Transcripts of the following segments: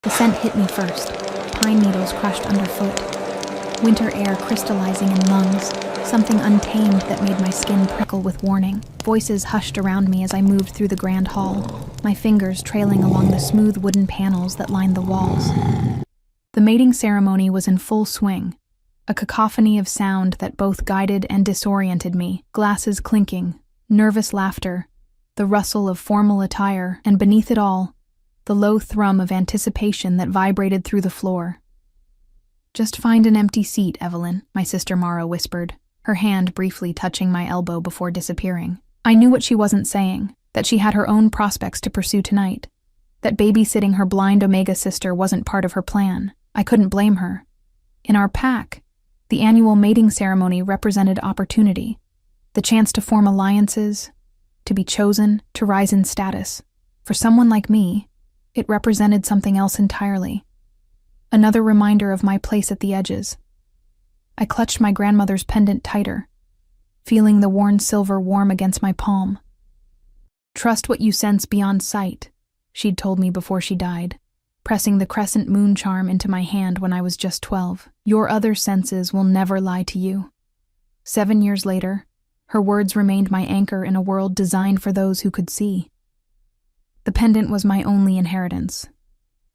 The scent hit me first, pine needles crushed underfoot, winter air crystallizing in lungs, something untamed that made my skin prickle with warning. Voices hushed around me as I moved through the grand hall, my fingers trailing along the smooth wooden panels that lined the walls. The mating ceremony was in full swing, a cacophony of sound that both guided and disoriented me, glasses clinking, nervous laughter, the rustle of formal attire, and beneath it all, the low thrum of anticipation that vibrated through the floor. "Just find an empty seat, Evelyn," my sister Mara whispered, her hand briefly touching my elbow before disappearing. I knew what she wasn't saying, that she had her own prospects to pursue tonight, that babysitting her blind Omega sister wasn't part of her plan. I couldn't blame her. In our pack, the annual mating ceremony represented opportunity, the chance to form alliances, to be chosen, to rise in status. For someone like me, it represented something else entirely. Another reminder of my place at the edges. I clutched my grandmother's pendant tighter, feeling the worn silver warm against my palm. "Trust what you sense beyond sight," she'd told me before she died, pressing the crescent moon charm into my hand when I was just 12. "Your other senses will never lie to you." 7 years later, her words remained my anchor in a world designed for those who could see. The pendant was my only inheritance.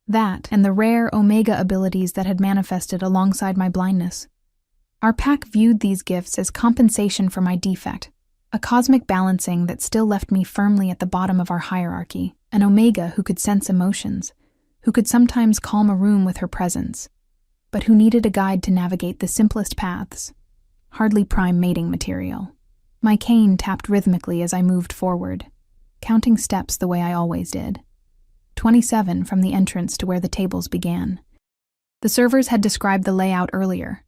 That, and the rare Omega abilities that had manifested alongside my blindness. Our pack viewed these gifts as compensation for my defect, a cosmic balancing that still left me firmly at the bottom of our hierarchy, an Omega who could sense emotions, who could sometimes calm a room with her presence, but who needed a guide to navigate the simplest paths, hardly prime mating material. My cane tapped rhythmically as I moved forward, counting steps the way I always did. 27 from the entrance to where the tables began. The servers had described the layout earlier.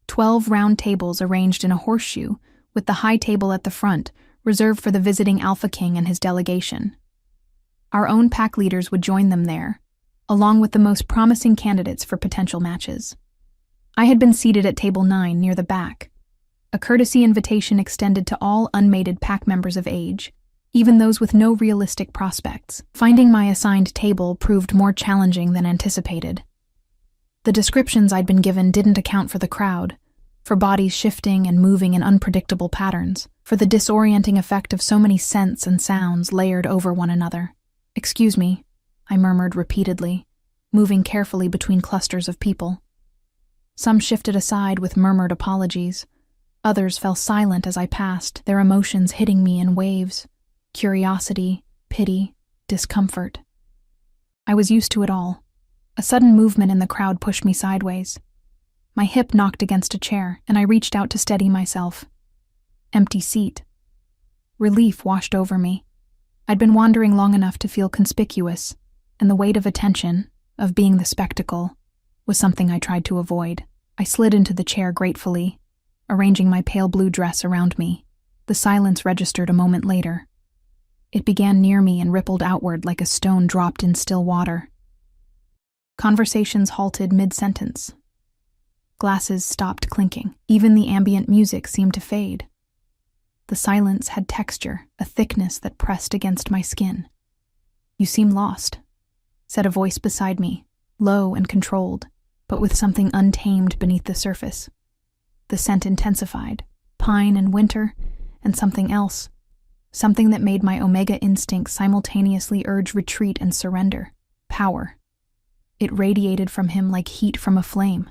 12 round tables arranged in a horseshoe, with the high table at the front, reserved for the visiting Alpha King and his delegation. Our own pack leaders would join them there, along with the most promising candidates for potential matches. I had been seated at table 9 near the back, a courtesy invitation extended to all unmated pack members of age, even those with no realistic prospects. Finding my assigned table proved more challenging than anticipated. The descriptions I'd been given didn't account for the crowd, for bodies shifting and moving in unpredictable patterns, for the disorienting effect of so many scents and sounds layered over one another. "Excuse me," I murmured repeatedly, moving carefully between clusters of people. Some shifted aside with murmured apologies. Others fell silent as I passed, their emotions hitting me in waves. Curiosity, pity, discomfort. I was used to it all. A sudden movement in the crowd pushed me sideways. My hip knocked against a chair, and I reached out to steady myself. Empty seat. Relief washed over me. I'd been wandering long enough to feel conspicuous, and the weight of attention, of being the spectacle, was something I tried to avoid. I slid into the chair gratefully, arranging my pale blue dress around me. The silence registered a moment later. It began near me and rippled outward like a stone dropped in still water. Conversations halted mid-sentence. Glasses stopped clinking. Even the ambient music seemed to fade. The silence had texture, a thickness that pressed against my skin. "You seem lost," said a voice beside me, low and controlled, but with something untamed beneath the surface. The scent intensified, pine and winter, and something else. Something that made my Omega instincts simultaneously urge retreat and surrender. Power. It radiated from him like heat from a flame.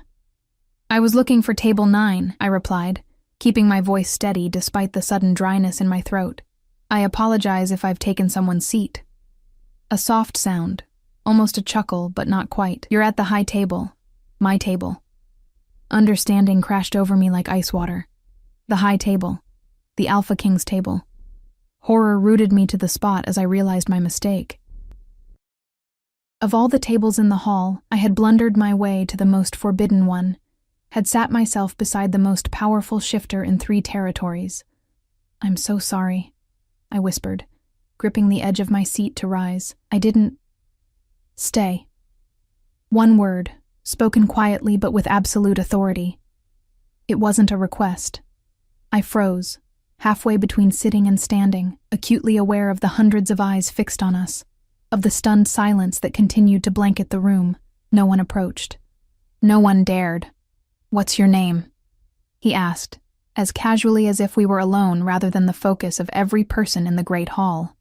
"I was looking for table 9, I replied, keeping my voice steady despite the sudden dryness in my throat. "I apologize if I've taken someone's seat." A soft sound, almost a chuckle, but not quite. "You're at the high table. My table." Understanding crashed over me like ice water. The high table. The Alpha King's table. Horror rooted me to the spot as I realized my mistake. Of all the tables in the hall, I had blundered my way to the most forbidden one, had sat myself beside the most powerful shifter in 3 territories. "I'm so sorry," I whispered, gripping the edge of my seat to rise. "I didn't..." "Stay." One word, spoken quietly but with absolute authority. It wasn't a request. I froze, halfway between sitting and standing, acutely aware of the hundreds of eyes fixed on us, of the stunned silence that continued to blanket the room. No one approached. No one dared. "What's your name?" he asked, as casually as if we were alone rather than the focus of every person in the great hall.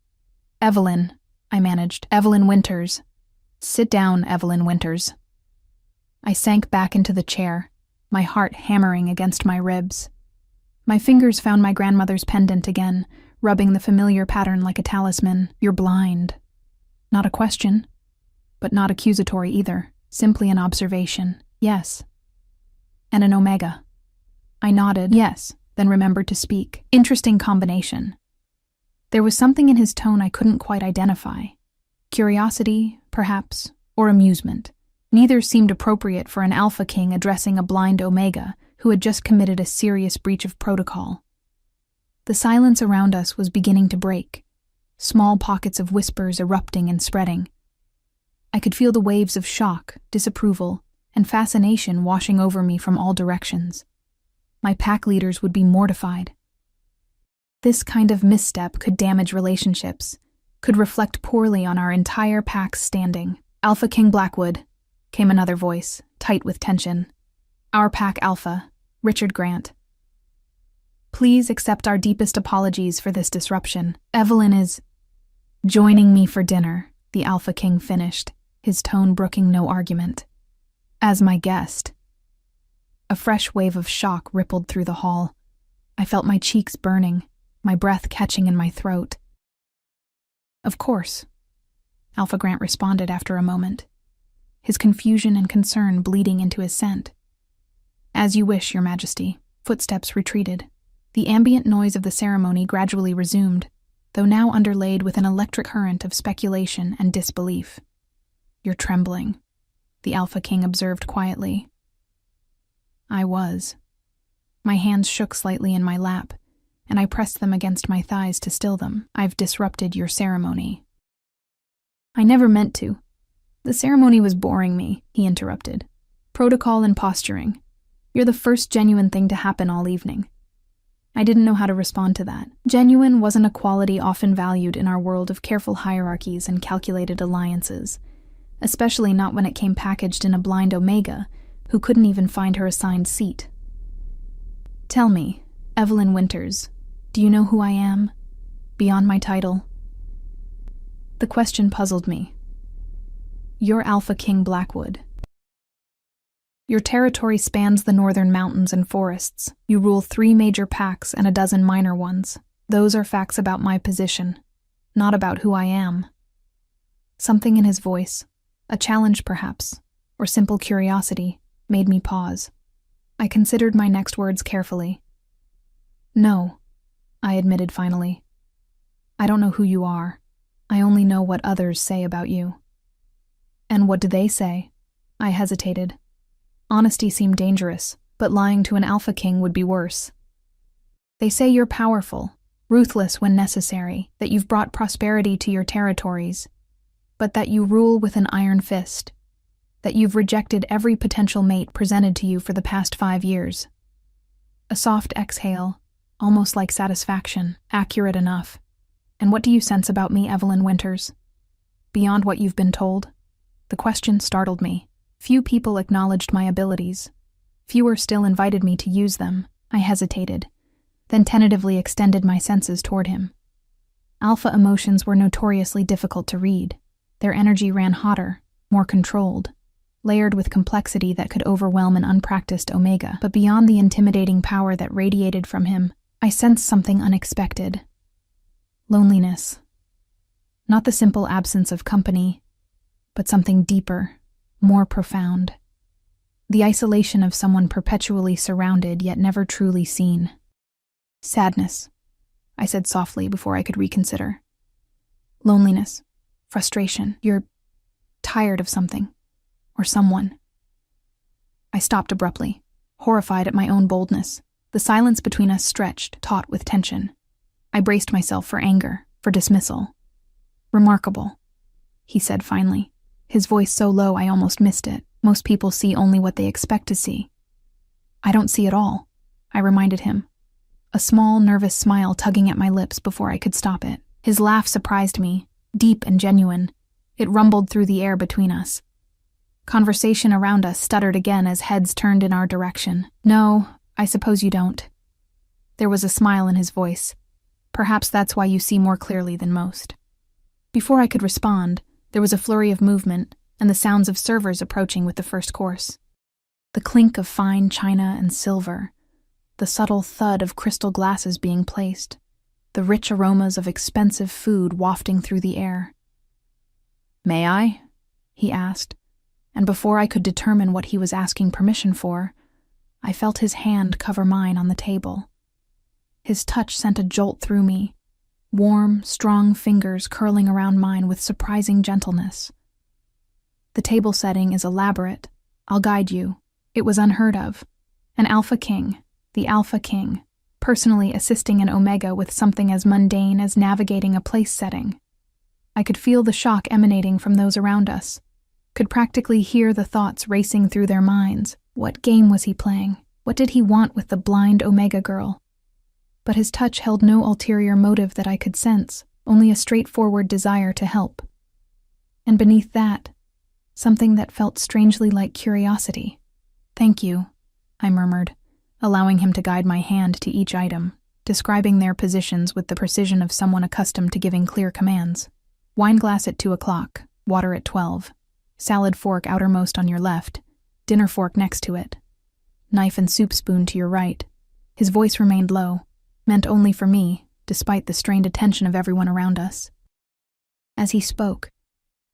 "Evelyn," I managed. "Evelyn Winters." "Sit down, Evelyn Winters." I sank back into the chair, my heart hammering against my ribs. My fingers found my grandmother's pendant again, rubbing the familiar pattern like a talisman. "You're blind." Not a question, but not accusatory either, simply an observation. "Yes." "And an omega." I nodded. "Yes," then remembered to speak. Interesting combination. There was something in his tone I couldn't quite identify. Curiosity, perhaps, or amusement. Neither seemed appropriate for an Alpha King addressing a blind Omega who had just committed a serious breach of protocol. The silence around us was beginning to break, small pockets of whispers erupting and spreading. I could feel the waves of shock, disapproval, and fascination washing over me from all directions. My pack leaders would be mortified. This kind of misstep could damage relationships, could reflect poorly on our entire pack's standing. "Alpha King Blackwood," came another voice, tight with tension. "Our pack Alpha, Richard Grant. Please accept our deepest apologies for this disruption. Evelyn is joining me for dinner," the Alpha King finished, his tone brooking no argument. "As my guest." A fresh wave of shock rippled through the hall. I felt my cheeks burning, my breath catching in my throat. "Of course," Alpha Grant responded after a moment, his confusion and concern bleeding into his scent. "As you wish, Your Majesty." Footsteps retreated. The ambient noise of the ceremony gradually resumed, though now underlaid with an electric current of speculation and disbelief. "You're trembling," the Alpha King observed quietly. I was. My hands shook slightly in my lap, and I pressed them against my thighs to still them. "I've disrupted your ceremony." "I never meant to. The ceremony was boring me," he interrupted. "Protocol and posturing. You're the first genuine thing to happen all evening." I didn't know how to respond to that. Genuine wasn't a quality often valued in our world of careful hierarchies and calculated alliances, especially not when it came packaged in a blind Omega who couldn't even find her assigned seat. "Tell me, Evelyn Winters, do you know who I am? Beyond my title?" The question puzzled me. "You're Alpha King Blackwood. Your territory spans the northern mountains and forests. You rule 3 major packs and a dozen minor ones. Those are facts about my position, not about who I am." Something in his voice, a challenge perhaps, or simple curiosity, made me pause. I considered my next words carefully. "No," I admitted finally. "I don't know who you are. I only know what others say about you." "And what do they say?" I hesitated. Honesty seemed dangerous, but lying to an Alpha King would be worse. "They say you're powerful, ruthless when necessary, that you've brought prosperity to your territories, but that you rule with an iron fist, that you've rejected every potential mate presented to you for the past 5 years." A soft exhale, almost like satisfaction, accurate enough. "And what do you sense about me, Evelyn Winters? Beyond what you've been told?" The question startled me. Few people acknowledged my abilities. Fewer still invited me to use them. I hesitated, then tentatively extended my senses toward him. Alpha emotions were notoriously difficult to read. Their energy ran hotter, more controlled, layered with complexity that could overwhelm an unpracticed Omega. But beyond the intimidating power that radiated from him, I sensed something unexpected. Loneliness. Not the simple absence of company, but something deeper, more profound. The isolation of someone perpetually surrounded yet never truly seen. "Sadness," I said softly before I could reconsider. "Loneliness, frustration. You're tired of something. Or someone." I stopped abruptly, horrified at my own boldness. The silence between us stretched, taut with tension. I braced myself for anger, for dismissal. "Remarkable," he said finally, his voice so low I almost missed it. "Most people see only what they expect to see." "I don't see it all," I reminded him, a small, nervous smile tugging at my lips before I could stop it. His laugh surprised me, deep and genuine. It rumbled through the air between us. Conversation around us stuttered again as heads turned in our direction. No, I suppose you don't. There was a smile in his voice. Perhaps that's why you see more clearly than most. Before I could respond, there was a flurry of movement and the sounds of servers approaching with the first course. The clink of fine china and silver, the subtle thud of crystal glasses being placed, the rich aromas of expensive food wafting through the air. "May I?" he asked, and before I could determine what he was asking permission for, I felt his hand cover mine on the table. His touch sent a jolt through me, warm, strong fingers curling around mine with surprising gentleness. The table setting is elaborate. I'll guide you. It was unheard of. An Alpha King, the Alpha King, personally assisting an Omega with something as mundane as navigating a place setting. I could feel the shock emanating from those around us, could practically hear the thoughts racing through their minds. What game was he playing? What did he want with the blind Omega girl? But his touch held no ulterior motive that I could sense, only a straightforward desire to help. And beneath that, something that felt strangely like curiosity. "Thank you," I murmured, allowing him to guide my hand to each item, describing their positions with the precision of someone accustomed to giving clear commands. "Wine glass at 2:00, water at 12, salad fork outermost on your left, dinner fork next to it, knife and soup spoon to your right." His voice remained low, meant only for me, despite the strained attention of everyone around us. As he spoke,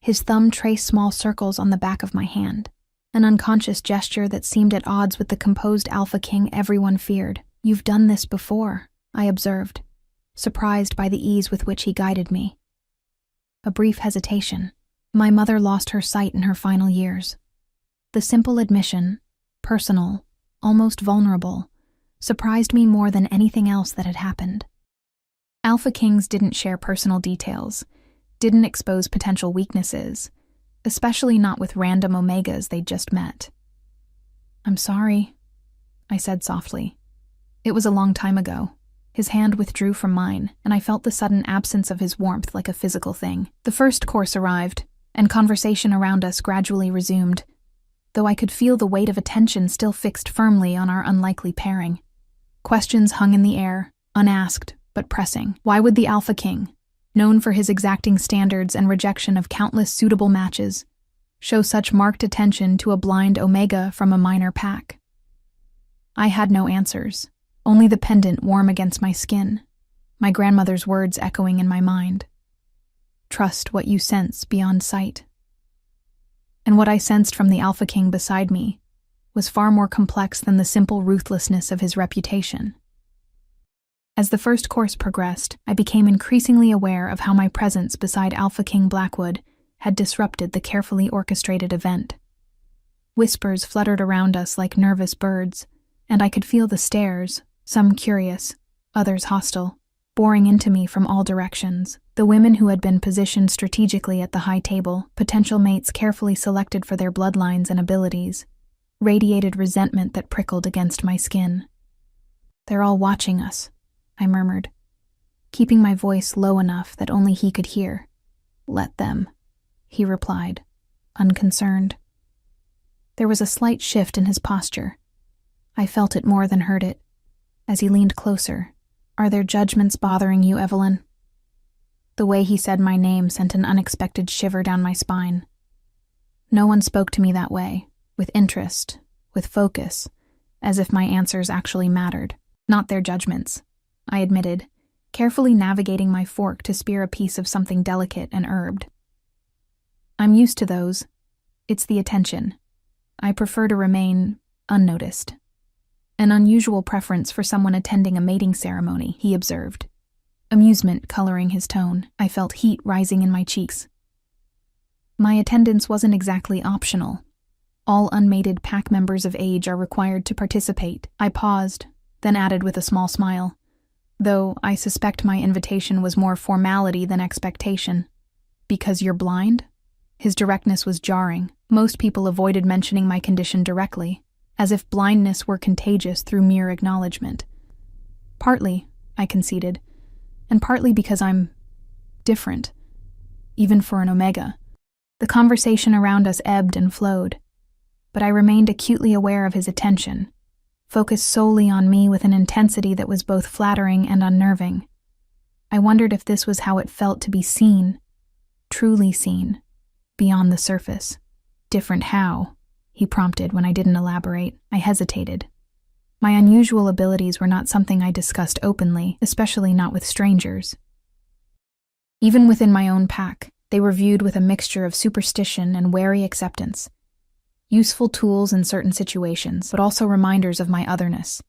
his thumb traced small circles on the back of my hand, an unconscious gesture that seemed at odds with the composed Alpha King everyone feared. "You've done this before," I observed, surprised by the ease with which he guided me. A brief hesitation. My mother lost her sight in her final years. The simple admission, personal, almost vulnerable, surprised me more than anything else that had happened. Alpha Kings didn't share personal details, didn't expose potential weaknesses, especially not with random Omegas they'd just met. "I'm sorry," I said softly. It was a long time ago. His hand withdrew from mine, and I felt the sudden absence of his warmth like a physical thing. The first course arrived, and conversation around us gradually resumed, though I could feel the weight of attention still fixed firmly on our unlikely pairing. Questions hung in the air, unasked but pressing. Why would the Alpha King, known for his exacting standards and rejection of countless suitable matches, show such marked attention to a blind Omega from a minor pack? I had no answers, only the pendant warm against my skin, my grandmother's words echoing in my mind. "Trust what you sense beyond sight." And what I sensed from the Alpha King beside me was far more complex than the simple ruthlessness of his reputation. As the first course progressed, I became increasingly aware of how my presence beside Alpha King Blackwood had disrupted the carefully orchestrated event. Whispers fluttered around us like nervous birds, and I could feel the stares, some curious, others hostile, boring into me from all directions. The women who had been positioned strategically at the high table, potential mates carefully selected for their bloodlines and abilities, radiated resentment that prickled against my skin. "They're all watching us," I murmured, keeping my voice low enough that only he could hear. "Let them," he replied, unconcerned. There was a slight shift in his posture. I felt it more than heard it, as he leaned closer. "Are their judgments bothering you, Evelyn?" The way he said my name sent an unexpected shiver down my spine. No one spoke to me that way, with interest, with focus, as if my answers actually mattered. "Not their judgments," I admitted, carefully navigating my fork to spear a piece of something delicate and herbed. "I'm used to those. It's the attention. I prefer to remain unnoticed." "An unusual preference for someone attending a mating ceremony," he observed, amusement coloring his tone. I felt heat rising in my cheeks. My attendance wasn't exactly optional. All unmated pack members of age are required to participate. I paused, then added with a small smile, though I suspect my invitation was more formality than expectation. "Because you're blind?" His directness was jarring. Most people avoided mentioning my condition directly, as if blindness were contagious through mere acknowledgement. "Partly," I conceded, "and partly because I'm different, even for an Omega." The conversation around us ebbed and flowed, but I remained acutely aware of his attention, focused solely on me with an intensity that was both flattering and unnerving. I wondered if this was how it felt to be seen, truly seen, beyond the surface. Different how? He prompted when I didn't elaborate. I hesitated. My unusual abilities were not something I discussed openly, especially not with strangers. Even within my own pack, they were viewed with a mixture of superstition and wary acceptance. Useful tools in certain situations, but also reminders of my otherness.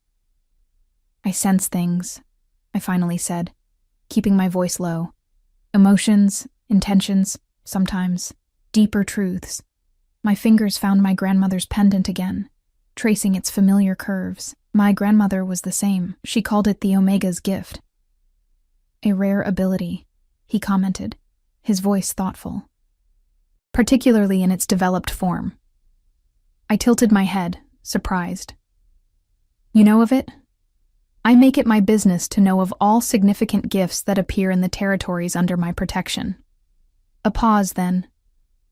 I sense things, I finally said, keeping my voice low. Emotions, intentions, sometimes deeper truths. My fingers found my grandmother's pendant again, tracing its familiar curves. My grandmother was the same. She called it the Omega's gift. A rare ability, he commented, his voice thoughtful, particularly in its developed form. I tilted my head, surprised. You know of it? I make it my business to know of all significant gifts that appear in the territories under my protection. A pause, then.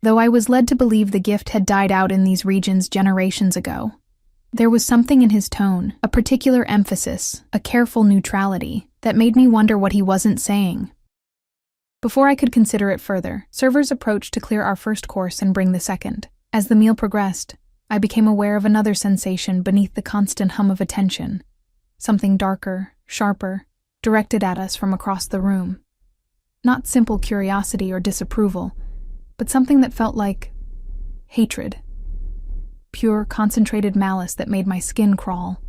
Though I was led to believe the gift had died out in these regions generations ago, there was something in his tone, a particular emphasis, a careful neutrality, that made me wonder what he wasn't saying. Before I could consider it further, servers approached to clear our first course and bring the second. As the meal progressed, I became aware of another sensation beneath the constant hum of attention, something darker, sharper, directed at us from across the room. Not simple curiosity or disapproval, but something that felt like hatred. Pure, concentrated malice that made my skin crawl.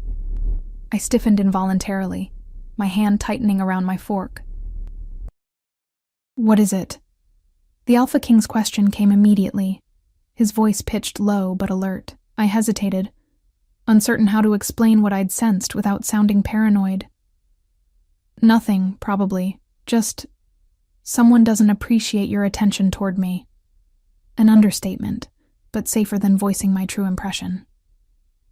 I stiffened involuntarily, my hand tightening around my fork. What is it? The Alpha King's question came immediately, his voice pitched low but alert. I hesitated, uncertain how to explain what I'd sensed without sounding paranoid. Nothing, probably. Just, someone doesn't appreciate your attention toward me. An understatement, but safer than voicing my true impression.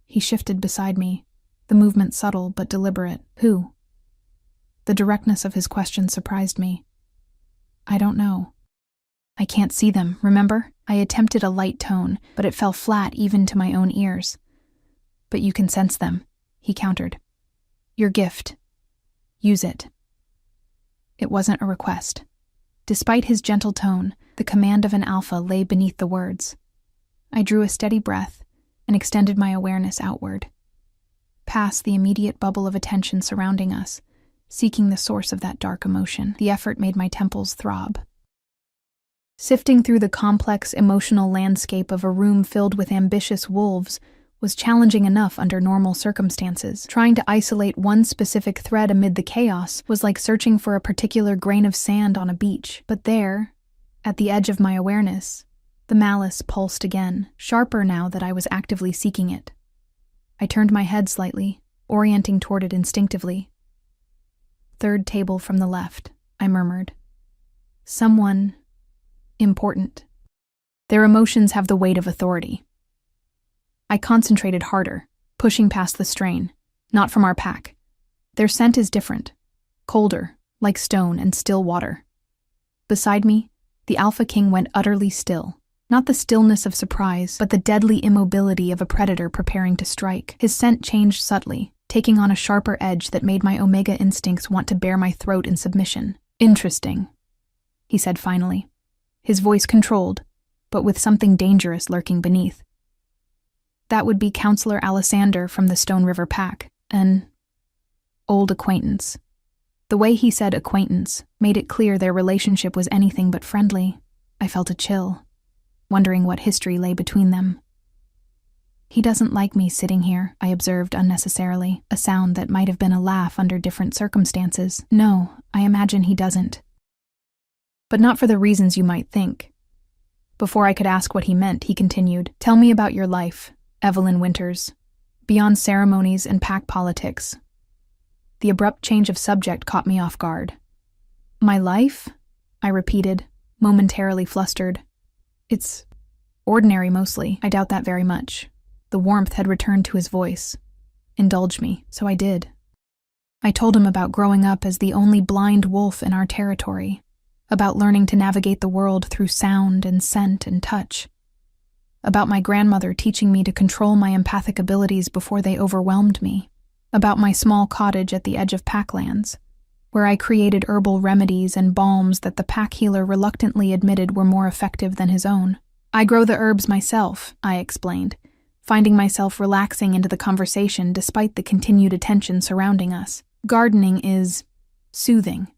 He shifted beside me, the movement subtle but deliberate. Who? The directness of his question surprised me. I don't know. I can't see them, remember? I attempted a light tone, but it fell flat even to my own ears. But you can sense them, he countered. Your gift. Use it. It wasn't a request. Despite his gentle tone, the command of an alpha lay beneath the words. I drew a steady breath and extended my awareness outward, past the immediate bubble of attention surrounding us, seeking the source of that dark emotion. The effort made my temples throb. Sifting through the complex emotional landscape of a room filled with ambitious wolves was challenging enough under normal circumstances. Trying to isolate one specific thread amid the chaos was like searching for a particular grain of sand on a beach. But there, at the edge of my awareness, the malice pulsed again, sharper now that I was actively seeking it. I turned my head slightly, orienting toward it instinctively. Third table from the left, I murmured. Someone important. Their emotions have the weight of authority. I concentrated harder, pushing past the strain, not from our pack. Their scent is different, colder, like stone and still water. Beside me, the Alpha King went utterly still, not the stillness of surprise, but the deadly immobility of a predator preparing to strike. His scent changed subtly, taking on a sharper edge that made my Omega instincts want to bare my throat in submission. Interesting, he said finally, his voice controlled, but with something dangerous lurking beneath. That would be Counselor Alessander from the Stone River Pack, an old acquaintance. The way he said acquaintance made it clear their relationship was anything but friendly. I felt a chill, wondering what history lay between them. He doesn't like me sitting here, I observed unnecessarily, a sound that might have been a laugh under different circumstances. No, I imagine he doesn't. But not for the reasons you might think. Before I could ask what he meant, he continued, "Tell me about your life, Evelyn Winters, beyond ceremonies and pack politics." The abrupt change of subject caught me off guard. My life? I repeated, momentarily flustered. It's ordinary mostly. I doubt that very much. The warmth had returned to his voice. Indulge me, so I did. I told him about growing up as the only blind wolf in our territory, about learning to navigate the world through sound and scent and touch, about my grandmother teaching me to control my empathic abilities before they overwhelmed me, about my small cottage at the edge of packlands, where I created herbal remedies and balms that the pack healer reluctantly admitted were more effective than his own. I grow the herbs myself, I explained, finding myself relaxing into the conversation despite the continued attention surrounding us. Gardening is soothing.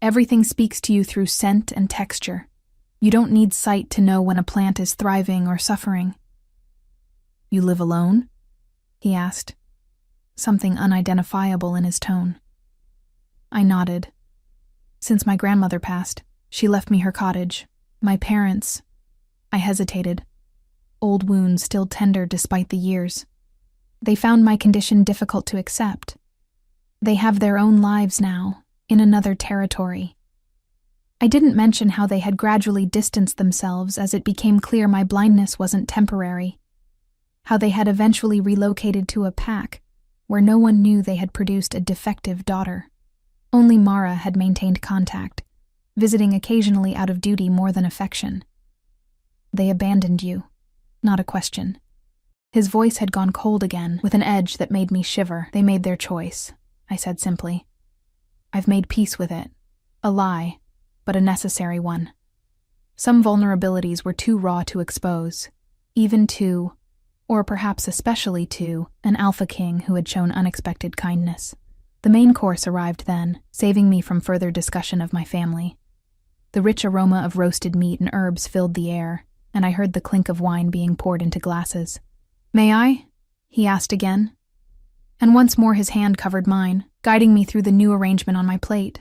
Everything speaks to you through scent and texture. You don't need sight to know when a plant is thriving or suffering. You live alone? He asked, something unidentifiable in his tone. I nodded. Since my grandmother passed, she left me her cottage. My parents. I hesitated, old wounds still tender despite the years. They found my condition difficult to accept. They have their own lives now, in another territory. I didn't mention how they had gradually distanced themselves as it became clear my blindness wasn't temporary. How they had eventually relocated to a pack where no one knew they had produced a defective daughter. Only Mara had maintained contact, visiting occasionally out of duty more than affection. They abandoned you, not a question. His voice had gone cold again, with an edge that made me shiver. They made their choice, I said simply. I've made peace with it. A lie, but a necessary one. Some vulnerabilities were too raw to expose, even to, or perhaps especially to, an alpha king who had shown unexpected kindness. The main course arrived then, saving me from further discussion of my family. The rich aroma of roasted meat and herbs filled the air, and I heard the clink of wine being poured into glasses. "May I?" he asked again. And once more his hand covered mine, guiding me through the new arrangement on my plate.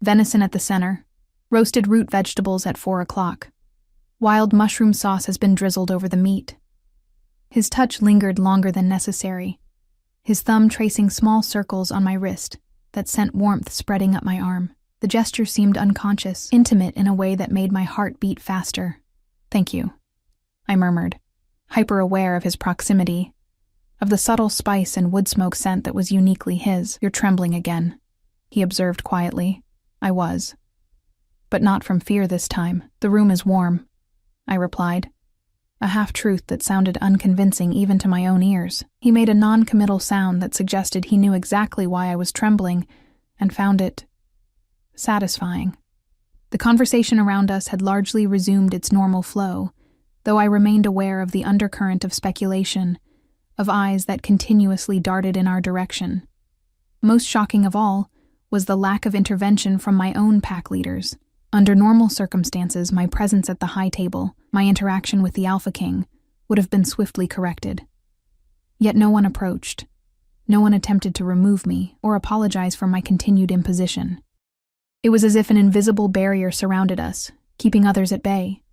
Venison at the center, roasted root vegetables at 4 o'clock. Wild mushroom sauce has been drizzled over the meat. His touch lingered longer than necessary, his thumb tracing small circles on my wrist that sent warmth spreading up my arm. The gesture seemed unconscious, intimate in a way that made my heart beat faster. "Thank you," I murmured, hyper-aware of his proximity, of the subtle spice and wood smoke scent that was uniquely his. "You're trembling again," he observed quietly. I was. "But not from fear this time. The room is warm," I replied, a half-truth that sounded unconvincing even to my own ears. He made a non-committal sound that suggested he knew exactly why I was trembling and found it satisfying. The conversation around us had largely resumed its normal flow, though I remained aware of the undercurrent of speculation, of eyes that continuously darted in our direction. Most shocking of all was the lack of intervention from my own pack leaders. Under normal circumstances, my presence at the high table, my interaction with the Alpha King, would have been swiftly corrected. Yet no one approached. No one attempted to remove me or apologize for my continued imposition. It was as if an invisible barrier surrounded us, keeping others at bay.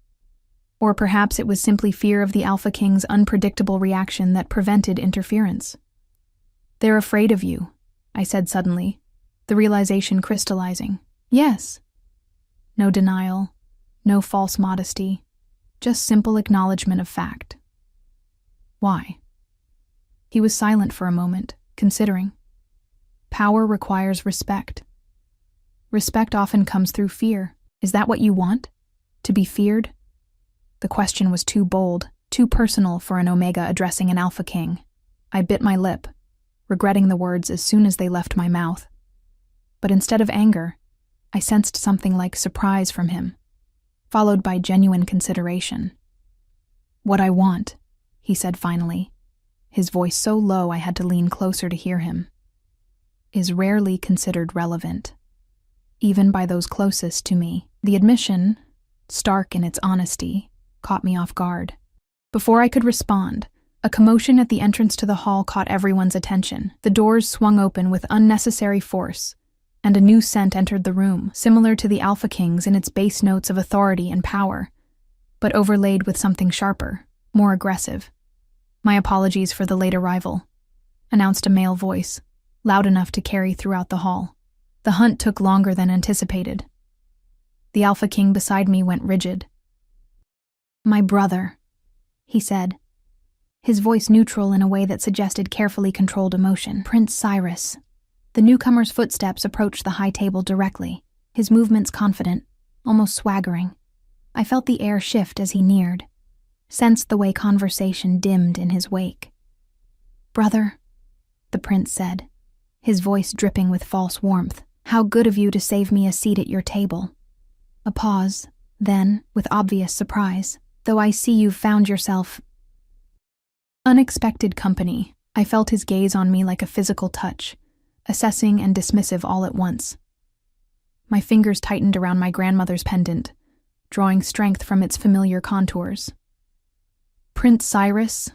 Or perhaps it was simply fear of the Alpha King's unpredictable reaction that prevented interference. "They're afraid of you," I said suddenly, the realization crystallizing. "Yes." No denial, no false modesty, just simple acknowledgement of fact. "Why?" He was silent for a moment, considering. "Power requires respect. Respect often comes through fear. Is that what you want? To be feared?" The question was too bold, too personal for an Omega addressing an Alpha King. I bit my lip, regretting the words as soon as they left my mouth. But instead of anger, I sensed something like surprise from him, followed by genuine consideration. "What I want," he said finally, his voice so low I had to lean closer to hear him, "is rarely considered relevant, even by those closest to me." The admission, stark in its honesty, caught me off guard. Before I could respond, a commotion at the entrance to the hall caught everyone's attention. The doors swung open with unnecessary force, and a new scent entered the room, similar to the Alpha King's in its base notes of authority and power, but overlaid with something sharper, more aggressive. "My apologies for the late arrival," announced a male voice, loud enough to carry throughout the hall. The hunt took longer than anticipated. The Alpha King beside me went rigid. "My brother," he said, his voice neutral in a way that suggested carefully controlled emotion. "Prince Cyrus." The newcomer's footsteps approached the high table directly, his movements confident, almost swaggering. I felt the air shift as he neared, sensed the way conversation dimmed in his wake. "Brother," the prince said, his voice dripping with false warmth, "how good of you to save me a seat at your table." A pause, then, with obvious surprise, "Though I see you've found yourself—" Unexpected company. I felt his gaze on me like a physical touch, assessing and dismissive all at once. My fingers tightened around my grandmother's pendant, drawing strength from its familiar contours. "Prince Cyrus,"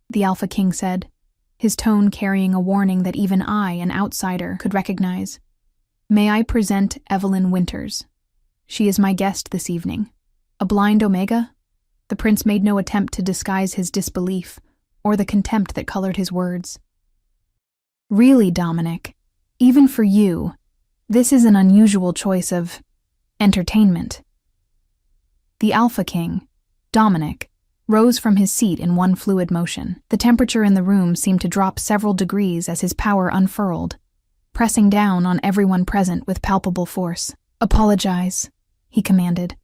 the Alpha King said, his tone carrying a warning that even I, an outsider, could recognize. "May I present Evelyn Winters? She is my guest this evening." A blind Omega? The prince made no attempt to disguise his disbelief or the contempt that colored his words. "Really, Dominic, even for you, this is an unusual choice of entertainment." The Alpha King, Dominic, rose from his seat in one fluid motion. The temperature in the room seemed to drop several degrees as his power unfurled, pressing down on everyone present with palpable force. "Apologize," he commanded,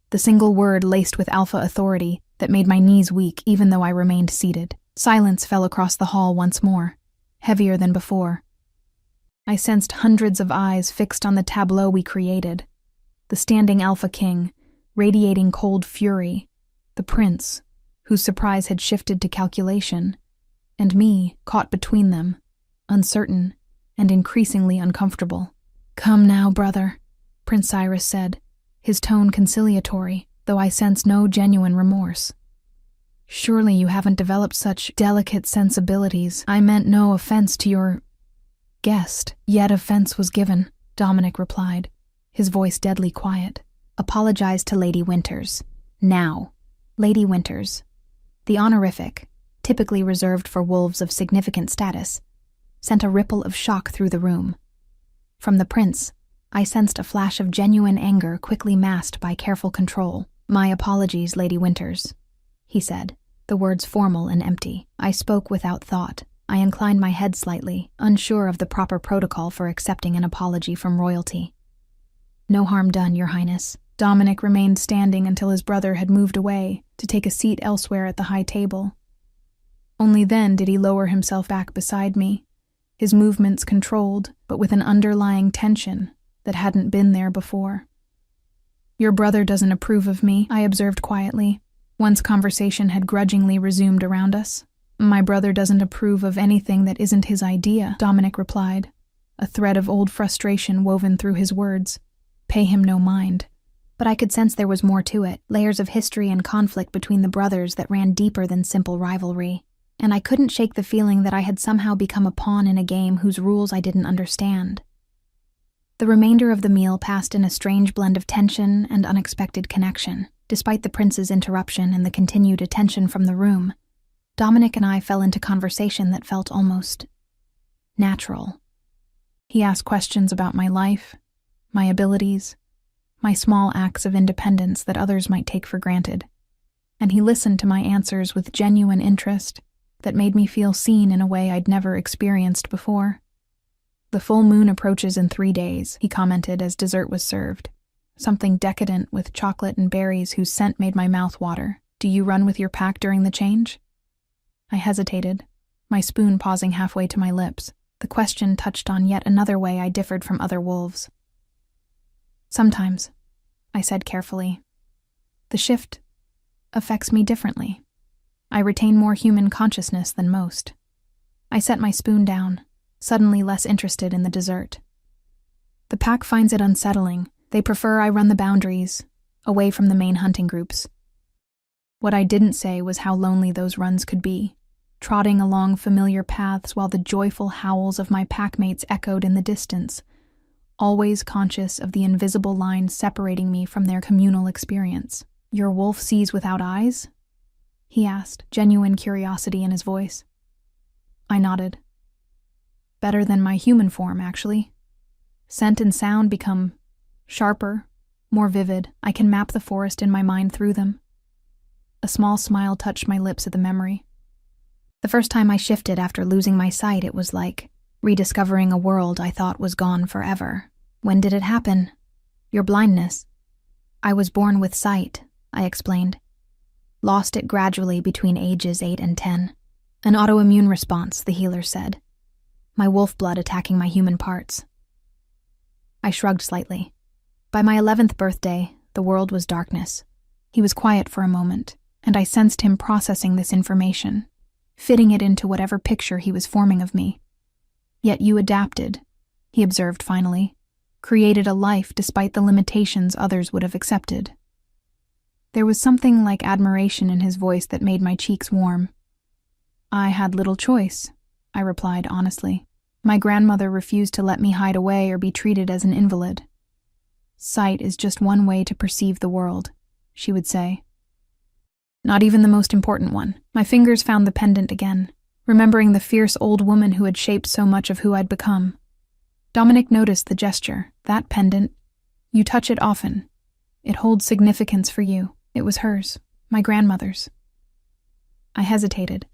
the single word laced with alpha authority that made my knees weak even though I remained seated. Silence fell across the hall once more, heavier than before. I sensed hundreds of eyes fixed on the tableau we created. The standing Alpha King, radiating cold fury, the prince, whose surprise had shifted to calculation, and me, caught between them, uncertain and increasingly uncomfortable. "Come now, brother," Prince Cyrus said, his tone conciliatory, though I sensed no genuine remorse. "Surely you haven't developed such delicate sensibilities. I meant no offense to your guest." "Yet offense was given," Dominic replied, his voice deadly quiet. "Apologize to Lady Winters. Now." Lady Winters, the honorific, typically reserved for wolves of significant status, sent a ripple of shock through the room. From the prince, I sensed a flash of genuine anger quickly masked by careful control. "My apologies, Lady Winters," he said, the words formal and empty. I spoke without thought. I inclined my head slightly, unsure of the proper protocol for accepting an apology from royalty. "No harm done, Your Highness." Dominic remained standing until his brother had moved away to take a seat elsewhere at the high table. Only then did he lower himself back beside me, his movements controlled, but with an underlying tension that hadn't been there before. "Your brother doesn't approve of me," I observed quietly, once conversation had grudgingly resumed around us. "My brother doesn't approve of anything that isn't his idea," Dominic replied, a thread of old frustration woven through his words. "Pay him no mind." But I could sense there was more to it, layers of history and conflict between the brothers that ran deeper than simple rivalry. And I couldn't shake the feeling that I had somehow become a pawn in a game whose rules I didn't understand. The remainder of the meal passed in a strange blend of tension and unexpected connection. Despite the prince's interruption and the continued attention from the room, Dominic and I fell into conversation that felt almost natural. He asked questions about my life, my abilities, my small acts of independence that others might take for granted, and he listened to my answers with genuine interest that made me feel seen in a way I'd never experienced before. "The full moon approaches in 3 days, he commented as dessert was served, something decadent with chocolate and berries whose scent made my mouth water. "Do you run with your pack during the change?" I hesitated, my spoon pausing halfway to my lips. The question touched on yet another way I differed from other wolves. "Sometimes," I said carefully. "The shift affects me differently. I retain more human consciousness than most." I set my spoon down, suddenly less interested in the dessert. "The pack finds it unsettling. They prefer I run the boundaries, away from the main hunting groups." What I didn't say was how lonely those runs could be, trotting along familiar paths while the joyful howls of my packmates echoed in the distance, always conscious of the invisible line separating me from their communal experience. "Your wolf sees without eyes?" he asked, genuine curiosity in his voice. I nodded. "Better than my human form, actually. Scent and sound become sharper, more vivid. I can map the forest in my mind through them." A small smile touched my lips at the memory. The first time I shifted after losing my sight, it was like rediscovering a world I thought was gone forever. "When did it happen?" Your blindness. I was born with sight, I explained. Lost it gradually between ages 8 and 10. An autoimmune response, the healer said. My wolf blood attacking my human parts. I shrugged slightly. By my 11th birthday, the world was darkness. He was quiet for a moment, and I sensed him processing this information, fitting it into whatever picture he was forming of me. Yet you adapted, he observed finally, created a life despite the limitations others would have accepted. There was something like admiration in his voice that made my cheeks warm. I had little choice, I replied honestly. My grandmother refused to let me hide away or be treated as an invalid. Sight is just one way to perceive the world, she would say. Not even the most important one. My fingers found the pendant again, remembering the fierce old woman who had shaped so much of who I'd become. Dominic noticed the gesture. That pendant. You touch it often. It holds significance for you. It was hers, my grandmother's. I hesitated,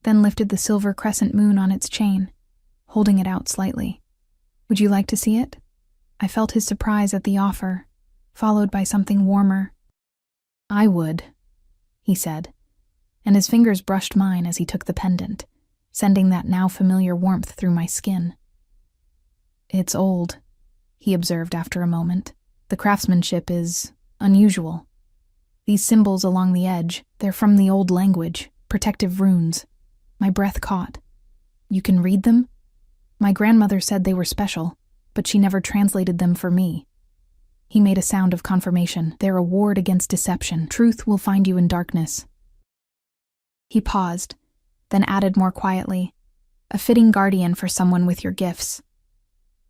then lifted the silver crescent moon on its chain, holding it out slightly. Would you like to see it? I felt his surprise at the offer, followed by something warmer. I would, he said, and his fingers brushed mine as he took the pendant, sending that now familiar warmth through my skin. It's old, he observed after a moment. The craftsmanship is unusual. These symbols along the edge, they're from the old language, protective runes. My breath caught. You can read them? My grandmother said they were special, but she never translated them for me. He made a sound of confirmation. They're a ward against deception. Truth will find you in darkness. He paused, then added more quietly, a fitting guardian for someone with your gifts.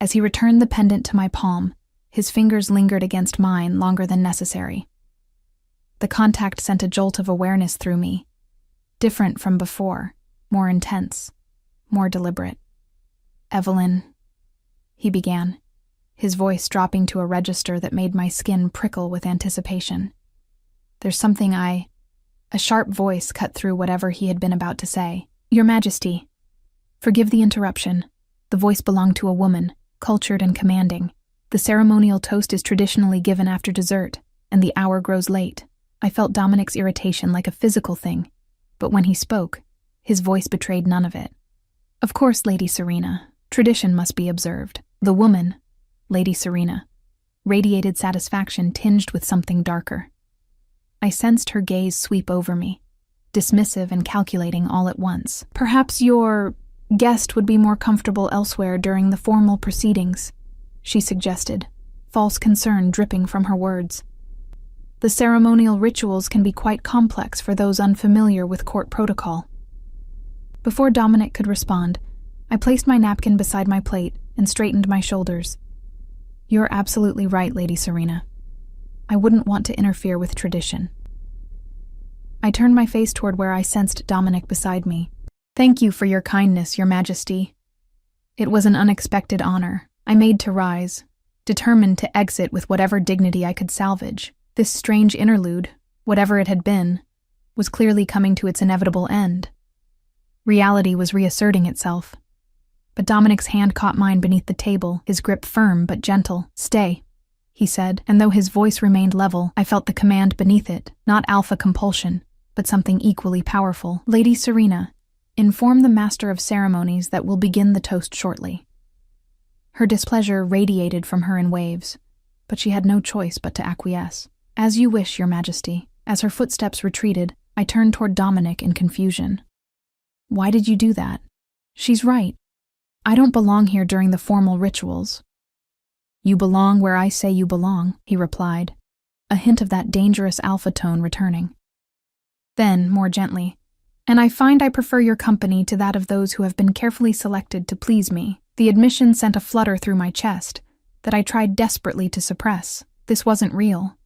As he returned the pendant to my palm, his fingers lingered against mine longer than necessary. The contact sent a jolt of awareness through me, different from before, more intense, more deliberate. Evelyn, he began, his voice dropping to a register that made my skin prickle with anticipation. There's something A sharp voice cut through whatever he had been about to say. Your Majesty, forgive the interruption. The voice belonged to a woman, cultured and commanding. The ceremonial toast is traditionally given after dessert, and the hour grows late. I felt Dominic's irritation like a physical thing, but when he spoke, his voice betrayed none of it. Of course, Lady Serena, tradition must be observed. The woman, Lady Serena, radiated satisfaction tinged with something darker. I sensed her gaze sweep over me, dismissive and calculating all at once. Perhaps your guest would be more comfortable elsewhere during the formal proceedings, she suggested, false concern dripping from her words. The ceremonial rituals can be quite complex for those unfamiliar with court protocol. Before Dominic could respond, I placed my napkin beside my plate and straightened my shoulders. You're absolutely right, Lady Serena. I wouldn't want to interfere with tradition. I turned my face toward where I sensed Dominic beside me. Thank you for your kindness, Your Majesty. It was an unexpected honor. I made to rise, determined to exit with whatever dignity I could salvage. This strange interlude, whatever it had been, was clearly coming to its inevitable end. Reality was reasserting itself. But Dominic's hand caught mine beneath the table, his grip firm but gentle. Stay, he said, and though his voice remained level, I felt the command beneath it, not alpha compulsion, but something equally powerful. Lady Serena, inform the Master of Ceremonies that we'll begin the toast shortly. Her displeasure radiated from her in waves, but she had no choice but to acquiesce. As you wish, Your Majesty. As her footsteps retreated, I turned toward Dominic in confusion. Why did you do that? She's right. I don't belong here during the formal rituals. You belong where I say you belong, he replied, a hint of that dangerous alpha tone returning. Then, more gently, and I find I prefer your company to that of those who have been carefully selected to please me. The admission sent a flutter through my chest that I tried desperately to suppress. This wasn't real.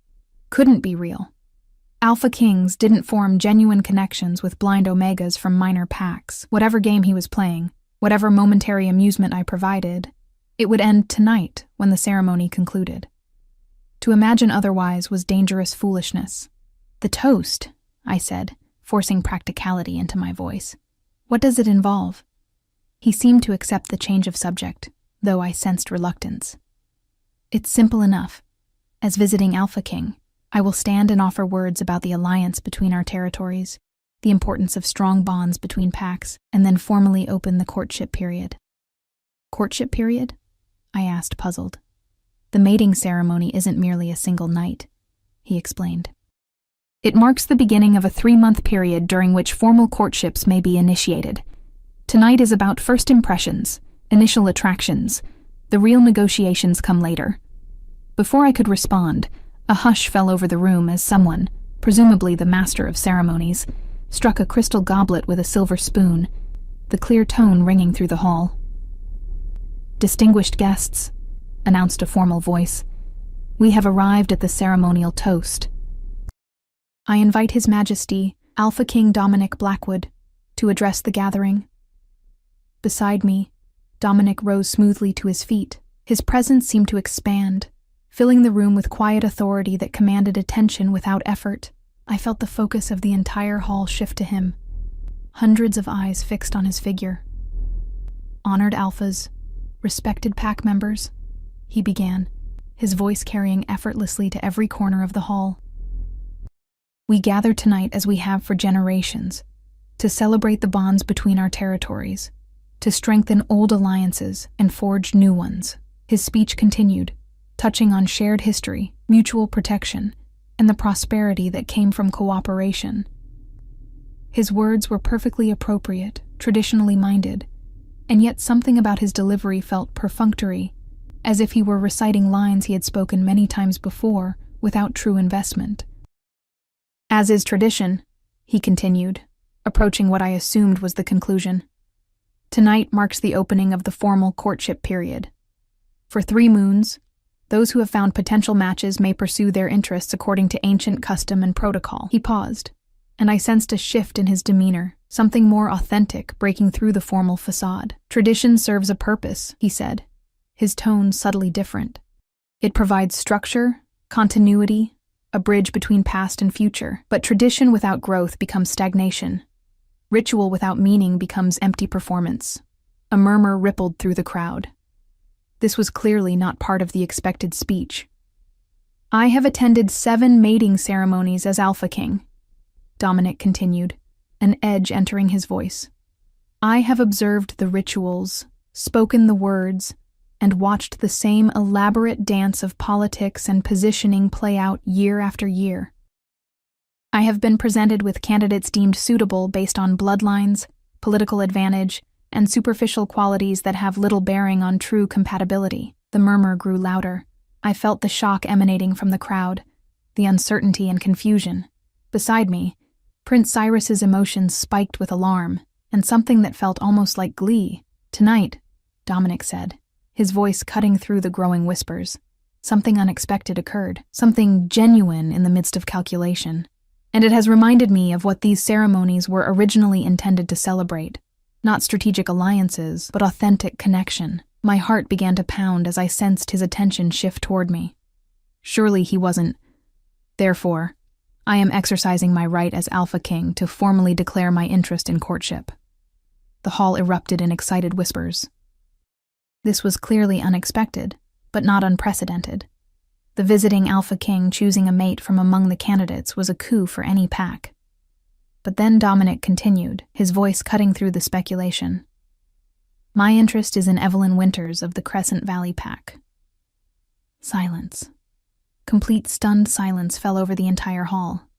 Couldn't be real. Alpha Kings didn't form genuine connections with blind Omegas from minor packs. Whatever game he was playing, whatever momentary amusement I provided, it would end tonight when the ceremony concluded. To imagine otherwise was dangerous foolishness. The toast, I said, forcing practicality into my voice. What does it involve? He seemed to accept the change of subject, though I sensed reluctance. It's simple enough. As visiting Alpha King, I will stand and offer words about the alliance between our territories, the importance of strong bonds between packs, and then formally open the courtship period. Courtship period? I asked, puzzled. The mating ceremony isn't merely a single night, he explained. It marks the beginning of a 3-month period during which formal courtships may be initiated. Tonight is about first impressions, initial attractions. The real negotiations come later. Before I could respond, a hush fell over the room as someone, presumably the master of ceremonies, struck a crystal goblet with a silver spoon, the clear tone ringing through the hall. "Distinguished guests," announced a formal voice, "we have arrived at the ceremonial toast. I invite His Majesty, Alpha King Dominic Blackwood, to address the gathering." Beside me, Dominic rose smoothly to his feet. His presence seemed to expand, filling the room with quiet authority that commanded attention without effort. I felt the focus of the entire hall shift to him, hundreds of eyes fixed on his figure. "Honored Alphas, respected pack members," he began, his voice carrying effortlessly to every corner of the hall. "We gather tonight as we have for generations, to celebrate the bonds between our territories, to strengthen old alliances and forge new ones." His speech continued, touching on shared history, mutual protection, and the prosperity that came from cooperation. His words were perfectly appropriate, traditionally minded, and yet something about his delivery felt perfunctory, as if he were reciting lines he had spoken many times before without true investment. "As is tradition," he continued, approaching what I assumed was the conclusion, "tonight marks the opening of the formal courtship period. For 3 moons, those who have found potential matches may pursue their interests according to ancient custom and protocol." He paused, and I sensed a shift in his demeanor, something more authentic breaking through the formal facade. "Tradition serves a purpose," he said, his tone subtly different. "It provides structure, continuity, a bridge between past and future. But tradition without growth becomes stagnation. Ritual without meaning becomes empty performance." A murmur rippled through the crowd. This was clearly not part of the expected speech. "I have attended 7 mating ceremonies as Alpha King," Dominic continued, an edge entering his voice. "I have observed the rituals, spoken the words, and watched the same elaborate dance of politics and positioning play out year after year. I have been presented with candidates deemed suitable based on bloodlines, political advantage, and superficial qualities that have little bearing on true compatibility." The murmur grew louder. I felt the shock emanating from the crowd, the uncertainty and confusion. Beside me, Prince Cyrus's emotions spiked with alarm, and something that felt almost like glee. "Tonight," Dominic said, his voice cutting through the growing whispers, "something unexpected occurred, something genuine in the midst of calculation. And it has reminded me of what these ceremonies were originally intended to celebrate. Not strategic alliances, but authentic connection." My heart began to pound as I sensed his attention shift toward me. Surely he wasn't. "Therefore, I am exercising my right as Alpha King to formally declare my interest in courtship." The hall erupted in excited whispers. This was clearly unexpected, but not unprecedented. The visiting Alpha King choosing a mate from among the candidates was a coup for any pack. But then Dominic continued, his voice cutting through the speculation. "My interest is in Evelyn Winters of the Crescent Valley pack." Silence. Complete stunned silence fell over the entire hall.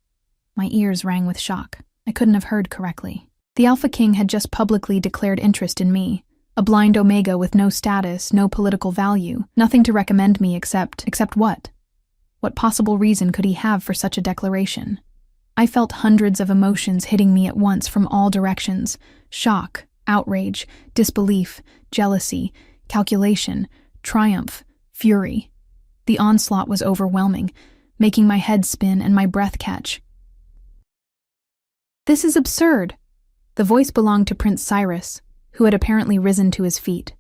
My ears rang with shock. I couldn't have heard correctly. The Alpha King had just publicly declared interest in me, a blind Omega with no status, no political value, nothing to recommend me except what? What possible reason could he have for such a declaration? I felt hundreds of emotions hitting me at once from all directions: shock, outrage, disbelief, jealousy, calculation, triumph, fury. The onslaught was overwhelming, making my head spin and my breath catch. "This is absurd." The voice belonged to Prince Cyrus, who had apparently risen to his feet.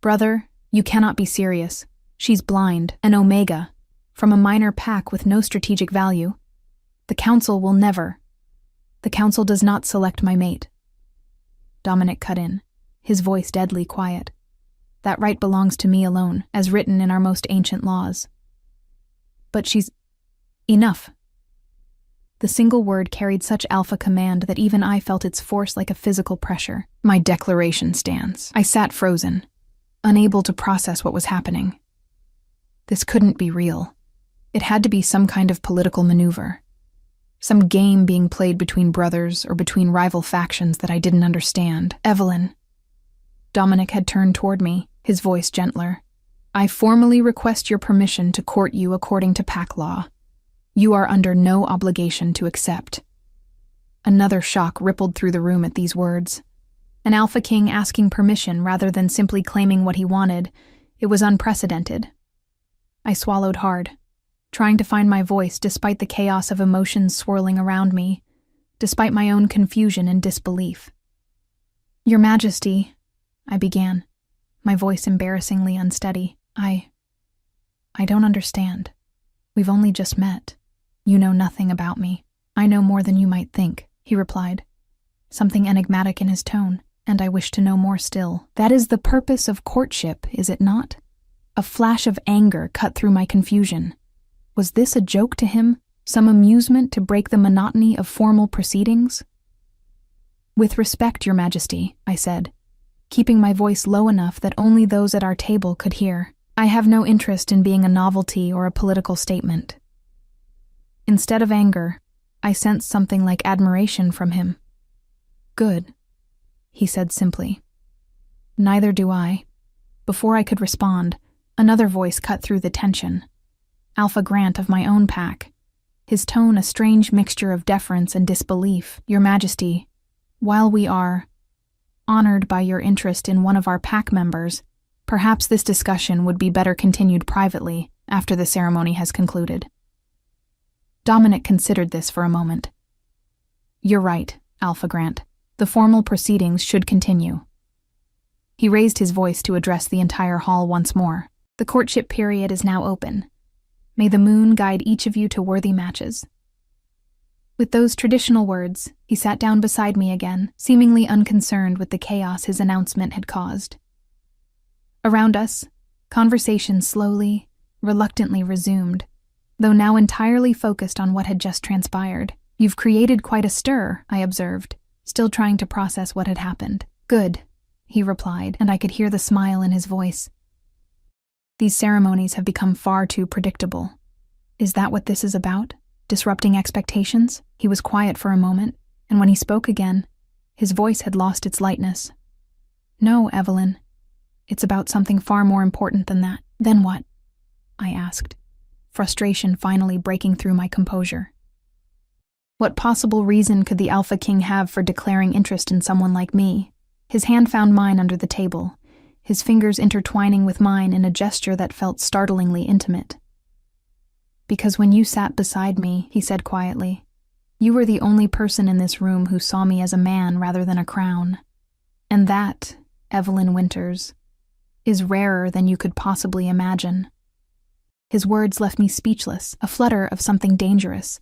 "Brother, you cannot be serious. She's blind, an Omega, from a minor pack with no strategic value. The council will never. The council does not select my mate." Dominic cut in, his voice deadly quiet. "That right belongs to me alone, as written in our most ancient laws." But she's... Enough. The single word carried such alpha command that even I felt its force like a physical pressure. My declaration stands. I sat frozen, unable to process what was happening. This couldn't be real. It had to be some kind of political maneuver. Some game being played between brothers or between rival factions that I didn't understand. Evelyn. Dominic had turned toward me, his voice gentler. I formally request your permission to court you according to pack law. You are under no obligation to accept. Another shock rippled through the room at these words. An Alpha King asking permission rather than simply claiming what he wanted. It was unprecedented. I swallowed hard, trying to find my voice despite the chaos of emotions swirling around me, despite my own confusion and disbelief. Your Majesty, I began, my voice embarrassingly unsteady. I don't understand. We've only just met. You know nothing about me. I know more than you might think, he replied, something enigmatic in his tone, and I wish to know more still. That is the purpose of courtship, is it not? A flash of anger cut through my confusion. Was this a joke to him? Some amusement to break the monotony of formal proceedings? With respect, Your Majesty, I said, keeping my voice low enough that only those at our table could hear. I have no interest in being a novelty or a political statement. Instead of anger, I sensed something like admiration from him. Good, he said simply. Neither do I. Before I could respond, another voice cut through the tension. Alpha Grant of my own pack, his tone a strange mixture of deference and disbelief. Your Majesty, while we are honored by your interest in one of our pack members, perhaps this discussion would be better continued privately after the ceremony has concluded. Dominic considered this for a moment. You're right, Alpha Grant. The formal proceedings should continue. He raised his voice to address the entire hall once more. The courtship period is now open. May the moon guide each of you to worthy matches. With those traditional words, he sat down beside me again, seemingly unconcerned with the chaos his announcement had caused. Around us, conversation slowly, reluctantly resumed, though now entirely focused on what had just transpired. You've created quite a stir, I observed, still trying to process what had happened. Good, he replied, and I could hear the smile in his voice. These ceremonies have become far too predictable. Is that what this is about? Disrupting expectations? He was quiet for a moment, and when he spoke again, his voice had lost its lightness. No, Evelyn. It's about something far more important than that. Then what? I asked, frustration finally breaking through my composure. What possible reason could the Alpha King have for declaring interest in someone like me? His hand found mine under the table, his fingers intertwining with mine in a gesture that felt startlingly intimate. Because when you sat beside me, he said quietly, you were the only person in this room who saw me as a man rather than a crown. And that, Evelyn Winters, is rarer than you could possibly imagine. His words left me speechless, a flutter of something dangerous,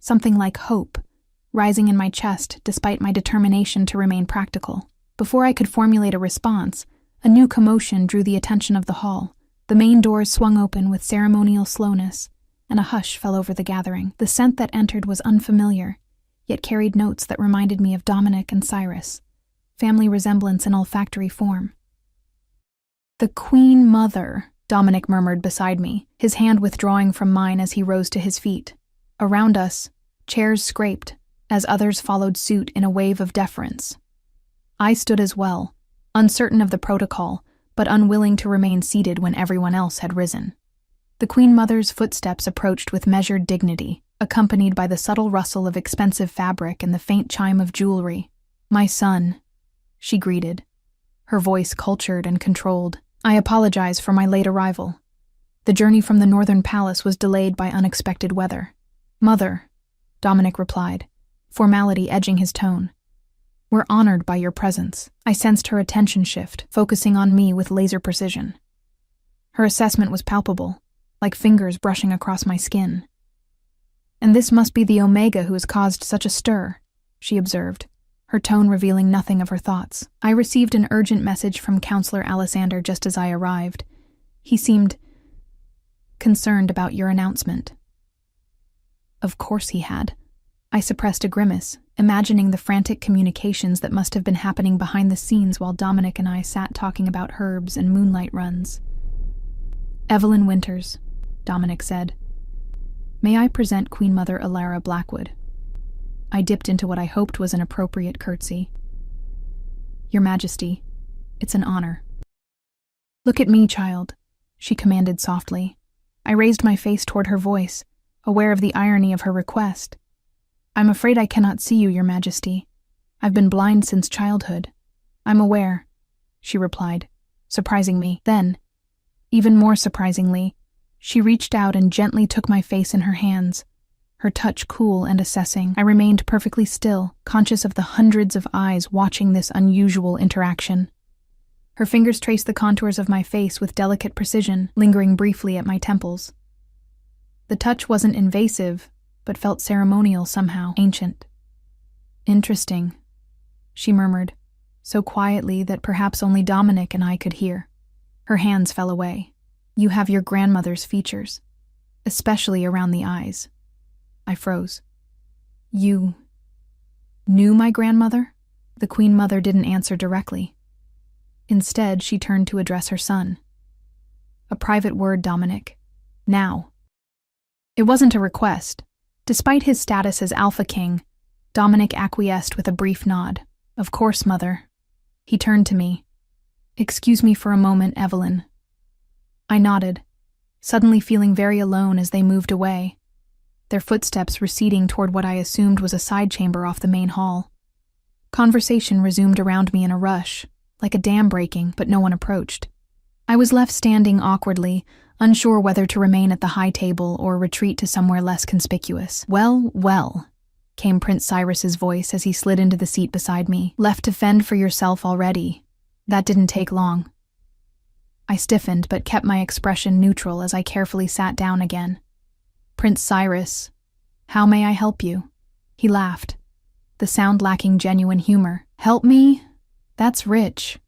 something like hope, rising in my chest despite my determination to remain practical. Before I could formulate a response, a new commotion drew the attention of the hall. The main doors swung open with ceremonial slowness, and a hush fell over the gathering. The scent that entered was unfamiliar, yet carried notes that reminded me of Dominic and Cyrus, family resemblance in olfactory form. The Queen Mother, Dominic murmured beside me, his hand withdrawing from mine as he rose to his feet. Around us, chairs scraped, as others followed suit in a wave of deference. I stood as well, uncertain of the protocol, but unwilling to remain seated when everyone else had risen. The Queen Mother's footsteps approached with measured dignity, accompanied by the subtle rustle of expensive fabric and the faint chime of jewelry. My son, she greeted, her voice cultured and controlled. I apologize for my late arrival. The journey from the Northern Palace was delayed by unexpected weather. Mother, Dominic replied, formality edging his tone. We're honored by your presence. I sensed her attention shift, focusing on me with laser precision. Her assessment was palpable, like fingers brushing across my skin. And this must be the Omega who has caused such a stir, she observed, her tone revealing nothing of her thoughts. I received an urgent message from Counselor Alessander just as I arrived. He seemed concerned about your announcement." Of course he had. I suppressed a grimace, imagining the frantic communications that must have been happening behind the scenes while Dominic and I sat talking about herbs and moonlight runs. "Evelyn Winters," Dominic said. "May I present Queen Mother Alara Blackwood?" I dipped into what I hoped was an appropriate curtsy. "Your Majesty, it's an honor." "Look at me, child," she commanded softly. I raised my face toward her voice, aware of the irony of her request. "I'm afraid I cannot see you, Your Majesty. I've been blind since childhood." "I'm aware," she replied, surprising me. Then, even more surprisingly, she reached out and gently took my face in her hands, her touch cool and assessing. I remained perfectly still, conscious of the hundreds of eyes watching this unusual interaction. Her fingers traced the contours of my face with delicate precision, lingering briefly at my temples. The touch wasn't invasive, but felt ceremonial somehow, ancient. "Interesting," she murmured, so quietly that perhaps only Dominic and I could hear. Her hands fell away. "You have your grandmother's features, especially around the eyes." I froze. "You knew my grandmother?" The Queen Mother didn't answer directly. Instead, she turned to address her son. "A private word, Dominic. Now." It wasn't a request. Despite his status as Alpha King, Dominic acquiesced with a brief nod. "Of course, Mother." He turned to me. "Excuse me for a moment, Evelyn." I nodded, suddenly feeling very alone as they moved away, their footsteps receding toward what I assumed was a side chamber off the main hall. Conversation resumed around me in a rush, like a dam breaking, but no one approached. I was left standing awkwardly, unsure whether to remain at the high table or retreat to somewhere less conspicuous. "Well, well," came Prince Cyrus's voice as he slid into the seat beside me. "Left to fend for yourself already. That didn't take long." I stiffened but kept my expression neutral as I carefully sat down again. "Prince Cyrus, how may I help you?" He laughed, the sound lacking genuine humor. "Help me? That's rich."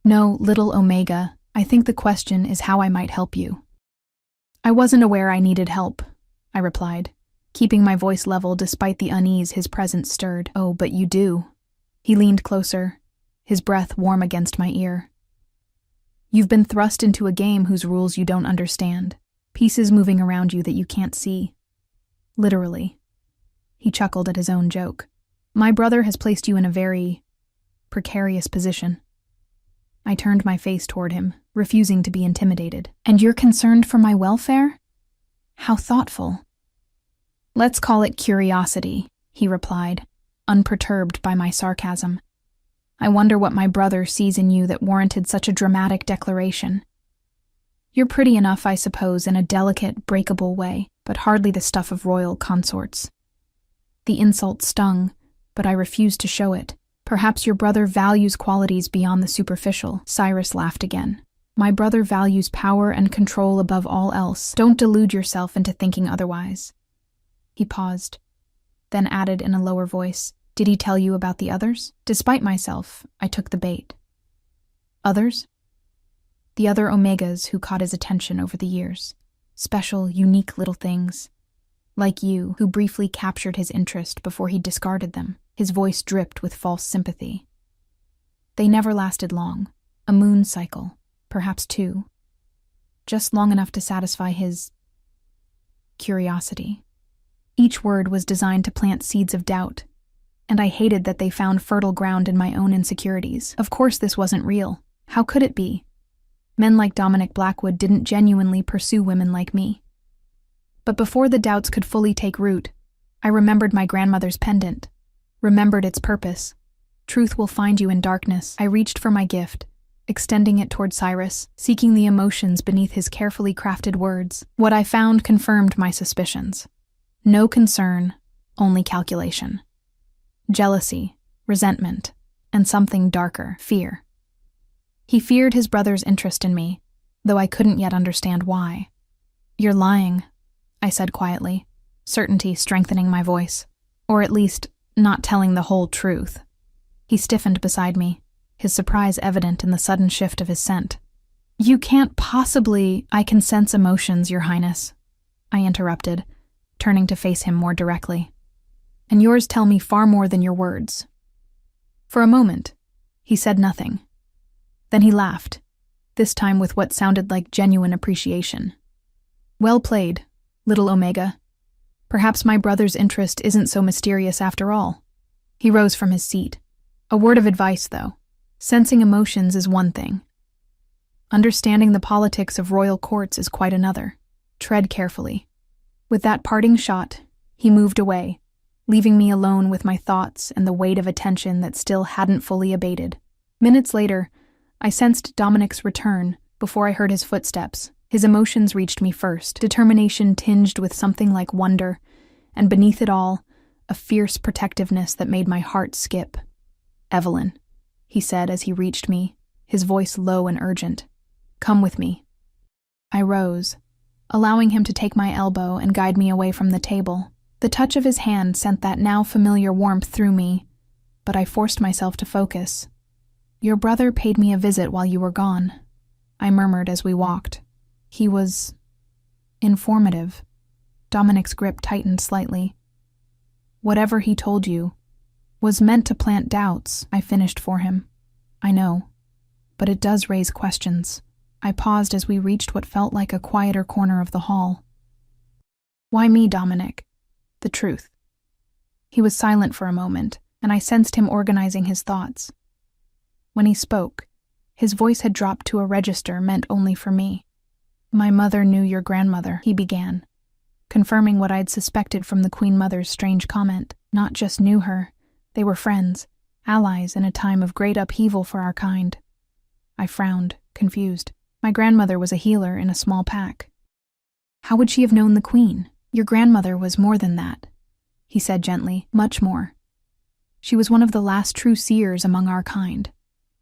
"No, little Omega, I think the question is how I might help you." "I wasn't aware I needed help," I replied, keeping my voice level despite the unease his presence stirred. "Oh, but you do." He leaned closer, his breath warm against my ear. "You've been thrust into a game whose rules you don't understand, pieces moving around you that you can't see. Literally." He chuckled at his own joke. "My brother has placed you in a very precarious position." I turned my face toward him, refusing to be intimidated. "And you're concerned for my welfare? How thoughtful." "Let's call it curiosity," he replied, unperturbed by my sarcasm. "I wonder what my brother sees in you that warranted such a dramatic declaration. You're pretty enough, I suppose, in a delicate, breakable way, but hardly the stuff of royal consorts." The insult stung, but I refused to show it. "Perhaps your brother values qualities beyond the superficial." Cyrus laughed again. "My brother values power and control above all else. Don't delude yourself into thinking otherwise." He paused, then added in a lower voice, "Did he tell you about the others?" Despite myself, I took the bait. "Others?" "The other Omegas who caught his attention over the years. Special, unique little things. Like you, who briefly captured his interest before he discarded them." His voice dripped with false sympathy. "They never lasted long. A moon cycle, perhaps 2. Just long enough to satisfy his curiosity." Each word was designed to plant seeds of doubt, and I hated that they found fertile ground in my own insecurities. Of course this wasn't real. How could it be? Men like Dominic Blackwood didn't genuinely pursue women like me. But before the doubts could fully take root, I remembered my grandmother's pendant. Remembered its purpose. Truth will find you in darkness. I reached for my gift, extending it toward Cyrus, seeking the emotions beneath his carefully crafted words. What I found confirmed my suspicions. No concern, only calculation. Jealousy, resentment, and something darker, fear. He feared his brother's interest in me, though I couldn't yet understand why. "You're lying," I said quietly, certainty strengthening my voice. "Or at least, not telling the whole truth." He stiffened beside me, his surprise evident in the sudden shift of his scent. You can't possibly— I can sense emotions, Your Highness, I interrupted, turning to face him more directly. And yours tell me far more than your words. For a moment, he said nothing. Then he laughed, this time with what sounded like genuine appreciation. Well played, little Omega. Perhaps my brother's interest isn't so mysterious after all. He rose from his seat. A word of advice, though. Sensing emotions is one thing. Understanding the politics of royal courts is quite another. Tread carefully. With that parting shot, he moved away, leaving me alone with my thoughts and the weight of attention that still hadn't fully abated. Minutes later, I sensed Dominic's return before I heard his footsteps. His emotions reached me first, determination tinged with something like wonder, and beneath it all, a fierce protectiveness that made my heart skip. "Evelyn," he said as he reached me, his voice low and urgent. "Come with me." I rose, allowing him to take my elbow and guide me away from the table. The touch of his hand sent that now familiar warmth through me, but I forced myself to focus. "Your brother paid me a visit while you were gone," I murmured as we walked. "He was informative." Dominic's grip tightened slightly. "Whatever he told you was meant to plant doubts," I finished for him. "I know, but it does raise questions." I paused as we reached what felt like a quieter corner of the hall. "Why me, Dominic?" "The truth." He was silent for a moment, and I sensed him organizing his thoughts. When he spoke, his voice had dropped to a register meant only for me. "My mother knew your grandmother," he began, confirming what I'd suspected from the Queen Mother's strange comment. "Not just knew her, they were friends, allies in a time of great upheaval for our kind." I frowned, confused. My grandmother was a healer in a small pack. "How would she have known the Queen? Your grandmother was more than that," he said gently, "much more. She was one of the last true seers among our kind,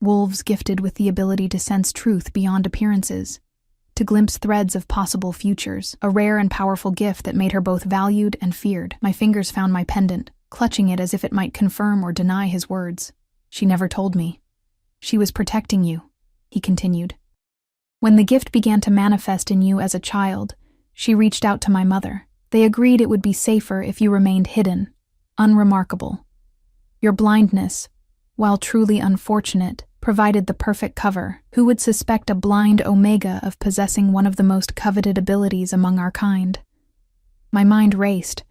wolves gifted with the ability to sense truth beyond appearances, to glimpse threads of possible futures, a rare and powerful gift that made her both valued and feared." My fingers found my pendant, clutching it as if it might confirm or deny his words. "She never told me. She was protecting you," he continued. "When the gift began to manifest in you as a child, she reached out to my mother. They agreed it would be safer if you remained hidden, unremarkable. Your blindness, while truly unfortunate, provided the perfect cover. Who would suspect a blind Omega of possessing one of the most coveted abilities among our kind?" My mind raced,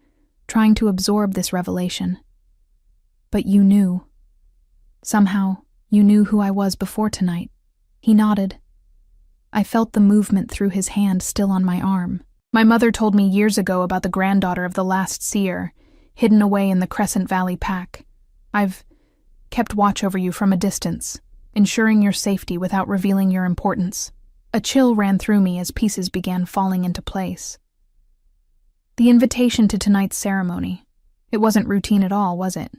trying to absorb this revelation. "But you knew. Somehow, you knew who I was before tonight." He nodded. I felt the movement through his hand still on my arm. "My mother told me years ago about the granddaughter of the last seer, hidden away in the Crescent Valley pack. I've kept watch over you from a distance, ensuring your safety without revealing your importance." A chill ran through me as pieces began falling into place. "The invitation to tonight's ceremony. It wasn't routine at all, was it?"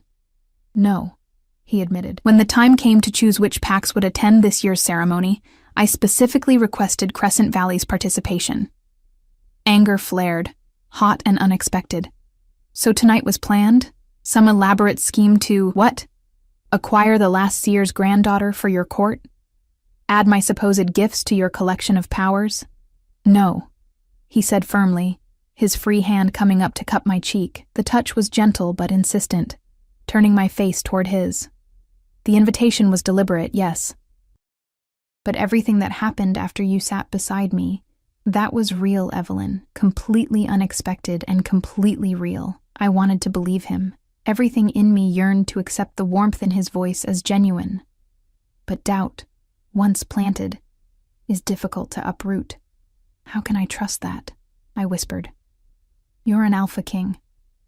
"No," he admitted. "When the time came to choose which packs would attend this year's ceremony, I specifically requested Crescent Valley's participation." Anger flared, hot and unexpected. "So tonight was planned? Some elaborate scheme to— what? Acquire the last seer's granddaughter for your court? Add my supposed gifts to your collection of powers?" "No," he said firmly, his free hand coming up to cup my cheek. The touch was gentle but insistent, turning my face toward his. "The invitation was deliberate, yes. But everything that happened after you sat beside me, that was real, Evelyn, completely unexpected and completely real." I wanted to believe him. Everything in me yearned to accept the warmth in his voice as genuine. But doubt, once planted, is difficult to uproot. "How can I trust that?" I whispered. "You're an Alpha King.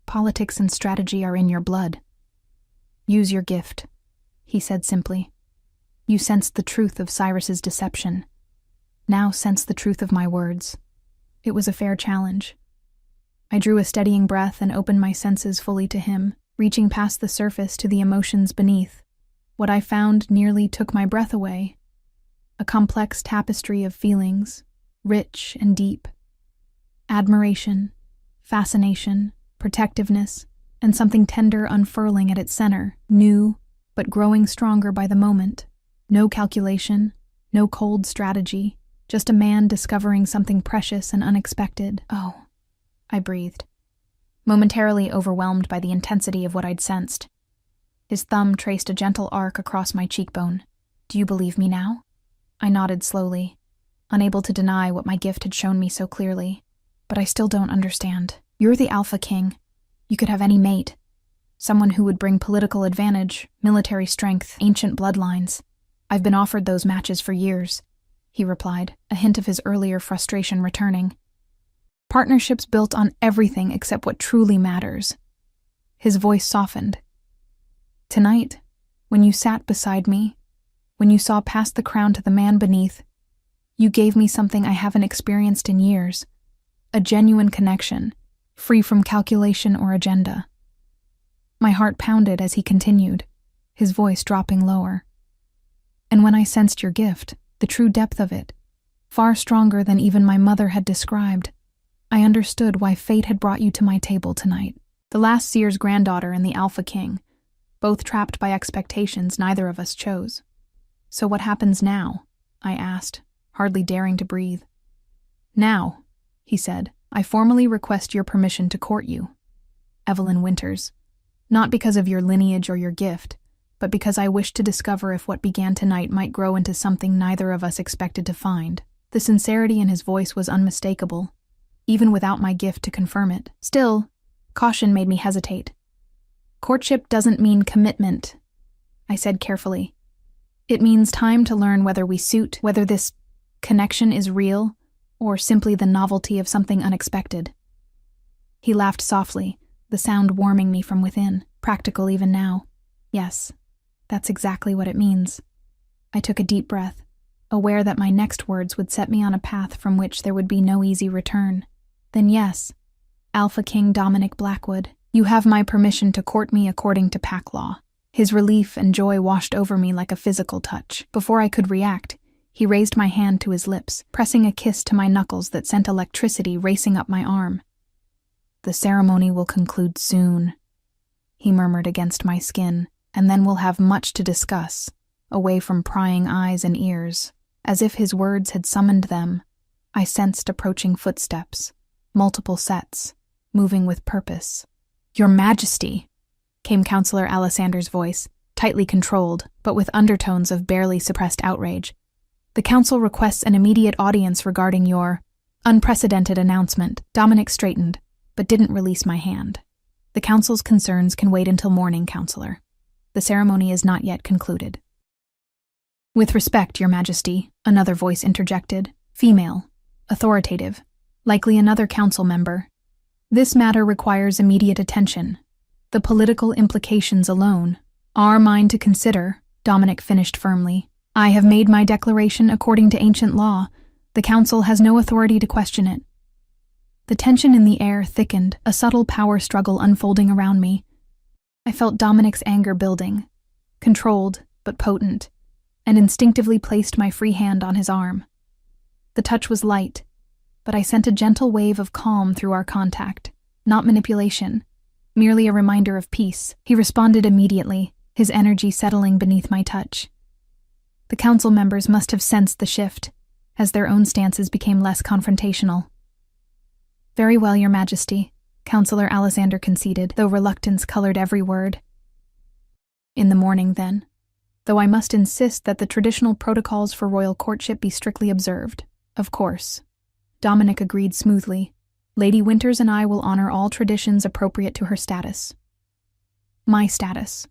Politics and strategy are in your blood. Use your gift," he said simply. "You sensed the truth of Cyrus's deception. Now sense the truth of my words." It was a fair challenge. I drew a steadying breath and opened my senses fully to him, reaching past the surface to the emotions beneath. What I found nearly took my breath away. A complex tapestry of feelings, rich and deep. Admiration, fascination, protectiveness, and something tender unfurling at its center, new, but growing stronger by the moment. No calculation, no cold strategy, Just a man discovering something precious and unexpected. Oh, I breathed, momentarily overwhelmed by the intensity of what I'd sensed. His thumb traced a gentle arc across my cheekbone. Do you believe me now? I nodded slowly, unable to deny what my gift had shown me so clearly. But I still don't understand. You're the Alpha King. You could have any mate. Someone who would bring political advantage, military strength, ancient bloodlines. I've been offered those matches for years, he replied, a hint of his earlier frustration returning. Partnerships built on everything except what truly matters. His voice softened. Tonight, when you sat beside me, when you saw past the crown to the man beneath, you gave me something I haven't experienced in years. A genuine connection, free from calculation or agenda. My heart pounded as he continued, his voice dropping lower. And when I sensed your gift, the true depth of it, far stronger than even my mother had described, I understood why fate had brought you to my table tonight. The last seer's granddaughter and the Alpha King, both trapped by expectations neither of us chose. So what happens now? I asked, hardly daring to breathe. Now, he said, I formally request your permission to court you, Evelyn Winters, not because of your lineage or your gift, but because I wish to discover if what began tonight might grow into something neither of us expected to find. The sincerity in his voice was unmistakable, even without my gift to confirm it. Still, caution made me hesitate. Courtship doesn't mean commitment, I said carefully. It means time to learn whether we suit, whether this connection is real, or simply the novelty of something unexpected. He laughed softly, the sound warming me from within, practical even now. Yes, that's exactly what it means. I took a deep breath, aware that my next words would set me on a path from which there would be no easy return. Then yes, Alpha King Dominic Blackwood, you have my permission to court me according to pack law. His relief and joy washed over me like a physical touch. Before I could react, he raised my hand to his lips, pressing a kiss to my knuckles that sent electricity racing up my arm. The ceremony will conclude soon, he murmured against my skin, and then we'll have much to discuss, away from prying eyes and ears. As if his words had summoned them, I sensed approaching footsteps, multiple sets, moving with purpose. Your Majesty, came Counselor Alessander's voice, tightly controlled, but with undertones of barely suppressed outrage. The council requests an immediate audience regarding your unprecedented announcement. Dominic straightened, but didn't release my hand. The council's concerns can wait until morning, Counselor. The ceremony is not yet concluded. With respect, Your Majesty, another voice interjected, female, authoritative, likely another council member. This matter requires immediate attention. The political implications alone are mine to consider, Dominic finished firmly. I have made my declaration according to ancient law. The council has no authority to question it. The tension in the air thickened, a subtle power struggle unfolding around me. I felt Dominic's anger building, controlled but potent, and instinctively placed my free hand on his arm. The touch was light, but I sent a gentle wave of calm through our contact, not manipulation, merely a reminder of peace. He responded immediately, his energy settling beneath my touch. The council members must have sensed the shift, as their own stances became less confrontational. Very well, Your Majesty, Counselor Alexander conceded, though reluctance colored every word. In the morning, then, though I must insist that the traditional protocols for royal courtship be strictly observed. Of course. Dominic agreed smoothly. Lady Winters and I will honor all traditions appropriate to her status. My status.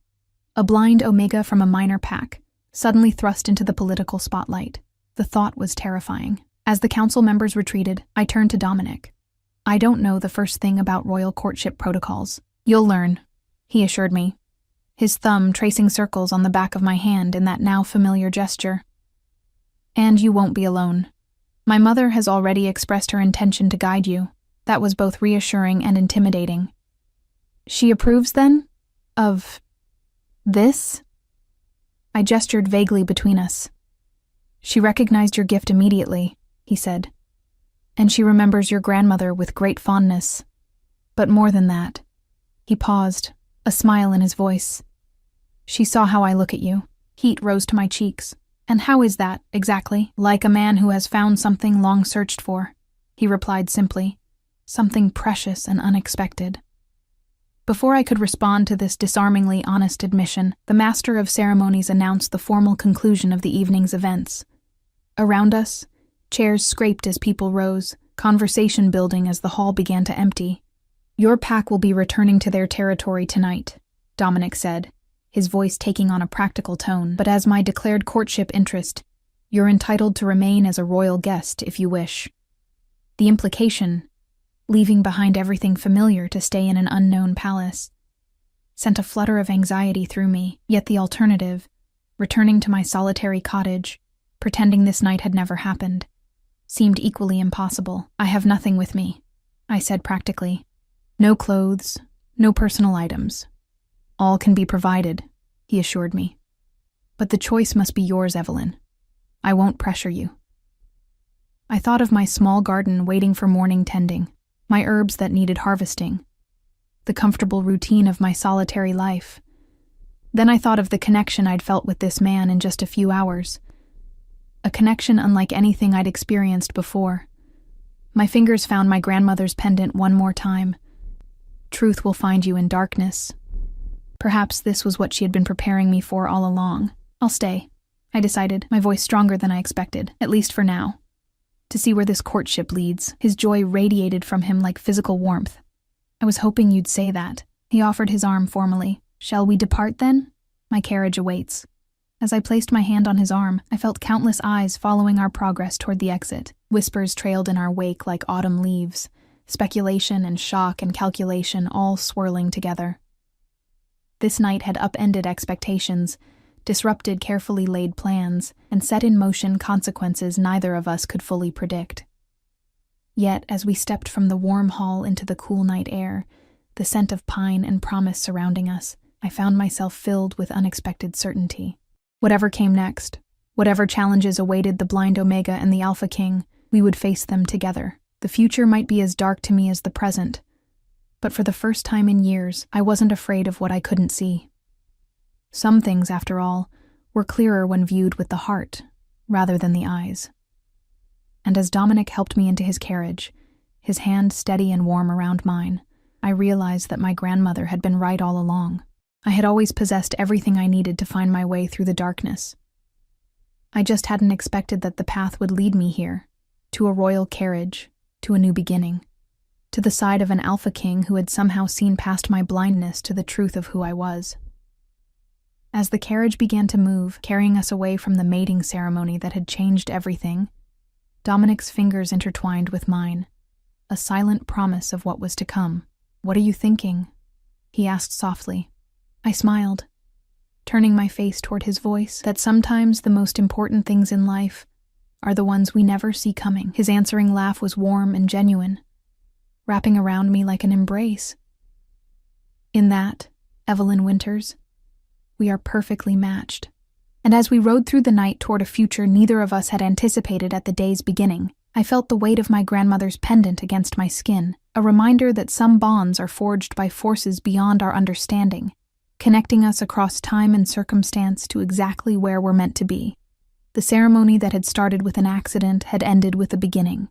A blind omega from a minor pack, suddenly thrust into the political spotlight. The thought was terrifying. As the council members retreated, I turned to Dominic. I don't know the first thing about royal courtship protocols. You'll learn, he assured me, his thumb tracing circles on the back of my hand in that now familiar gesture. And you won't be alone. My mother has already expressed her intention to guide you. That was both reassuring and intimidating. She approves, then? Of this? I gestured vaguely between us. She recognized your gift immediately, he said. And she remembers your grandmother with great fondness. But more than that. He paused, a smile in his voice. She saw how I look at you. Heat rose to my cheeks. "And how is that, exactly?" "Like a man who has found something long searched for," he replied simply. "Something precious and unexpected." Before I could respond to this disarmingly honest admission, the master of ceremonies announced the formal conclusion of the evening's events. Around us, chairs scraped as people rose, conversation building as the hall began to empty. "Your pack will be returning to their territory tonight," Dominic said, his voice taking on a practical tone. "But as my declared courtship interest, you're entitled to remain as a royal guest if you wish." The implication, leaving behind everything familiar to stay in an unknown palace, sent a flutter of anxiety through me, yet the alternative, returning to my solitary cottage, pretending this night had never happened, seemed equally impossible. "I have nothing with me," I said practically. "No clothes, no personal items. All can be provided," he assured me. "But the choice must be yours, Evelyn. I won't pressure you." I thought of my small garden waiting for morning tending, my herbs that needed harvesting, the comfortable routine of my solitary life. Then I thought of the connection I'd felt with this man in just a few hours. A connection unlike anything I'd experienced before. My fingers found my grandmother's pendant one more time. "Truth will find you in darkness." Perhaps this was what she had been preparing me for all along. "I'll stay," I decided, my voice stronger than I expected, at least for now. To see where this courtship leads. His joy radiated from him like physical warmth. "I was hoping you'd say that." He offered his arm formally. "Shall we depart then? My carriage awaits." As I placed my hand on his arm, I felt countless eyes following our progress toward the exit. Whispers trailed in our wake like autumn leaves, speculation and shock and calculation all swirling together. This night had upended expectations, disrupted carefully laid plans, and set in motion consequences neither of us could fully predict. Yet, as we stepped from the warm hall into the cool night air, the scent of pine and promise surrounding us, I found myself filled with unexpected certainty. Whatever came next, whatever challenges awaited the blind Omega and the Alpha King, we would face them together. The future might be as dark to me as the present, but for the first time in years, I wasn't afraid of what I couldn't see. Some things, after all, were clearer when viewed with the heart, rather than the eyes. And as Dominic helped me into his carriage, his hand steady and warm around mine, I realized that my grandmother had been right all along. I had always possessed everything I needed to find my way through the darkness. I just hadn't expected that the path would lead me here, to a royal carriage, to a new beginning, to the side of an Alpha King who had somehow seen past my blindness to the truth of who I was. As the carriage began to move, carrying us away from the mating ceremony that had changed everything, Dominic's fingers intertwined with mine, a silent promise of what was to come. "What are you thinking?" he asked softly. I smiled, turning my face toward his voice, that sometimes the most important things in life are the ones we never see coming. His answering laugh was warm and genuine, wrapping around me like an embrace. "In that, Evelyn Winters, we are perfectly matched." And as we rode through the night toward a future neither of us had anticipated at the day's beginning, I felt the weight of my grandmother's pendant against my skin, a reminder that some bonds are forged by forces beyond our understanding, connecting us across time and circumstance to exactly where we're meant to be. The ceremony that had started with an accident had ended with a beginning.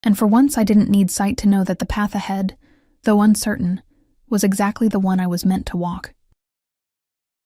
And for once I didn't need sight to know that the path ahead, though uncertain, was exactly the one I was meant to walk.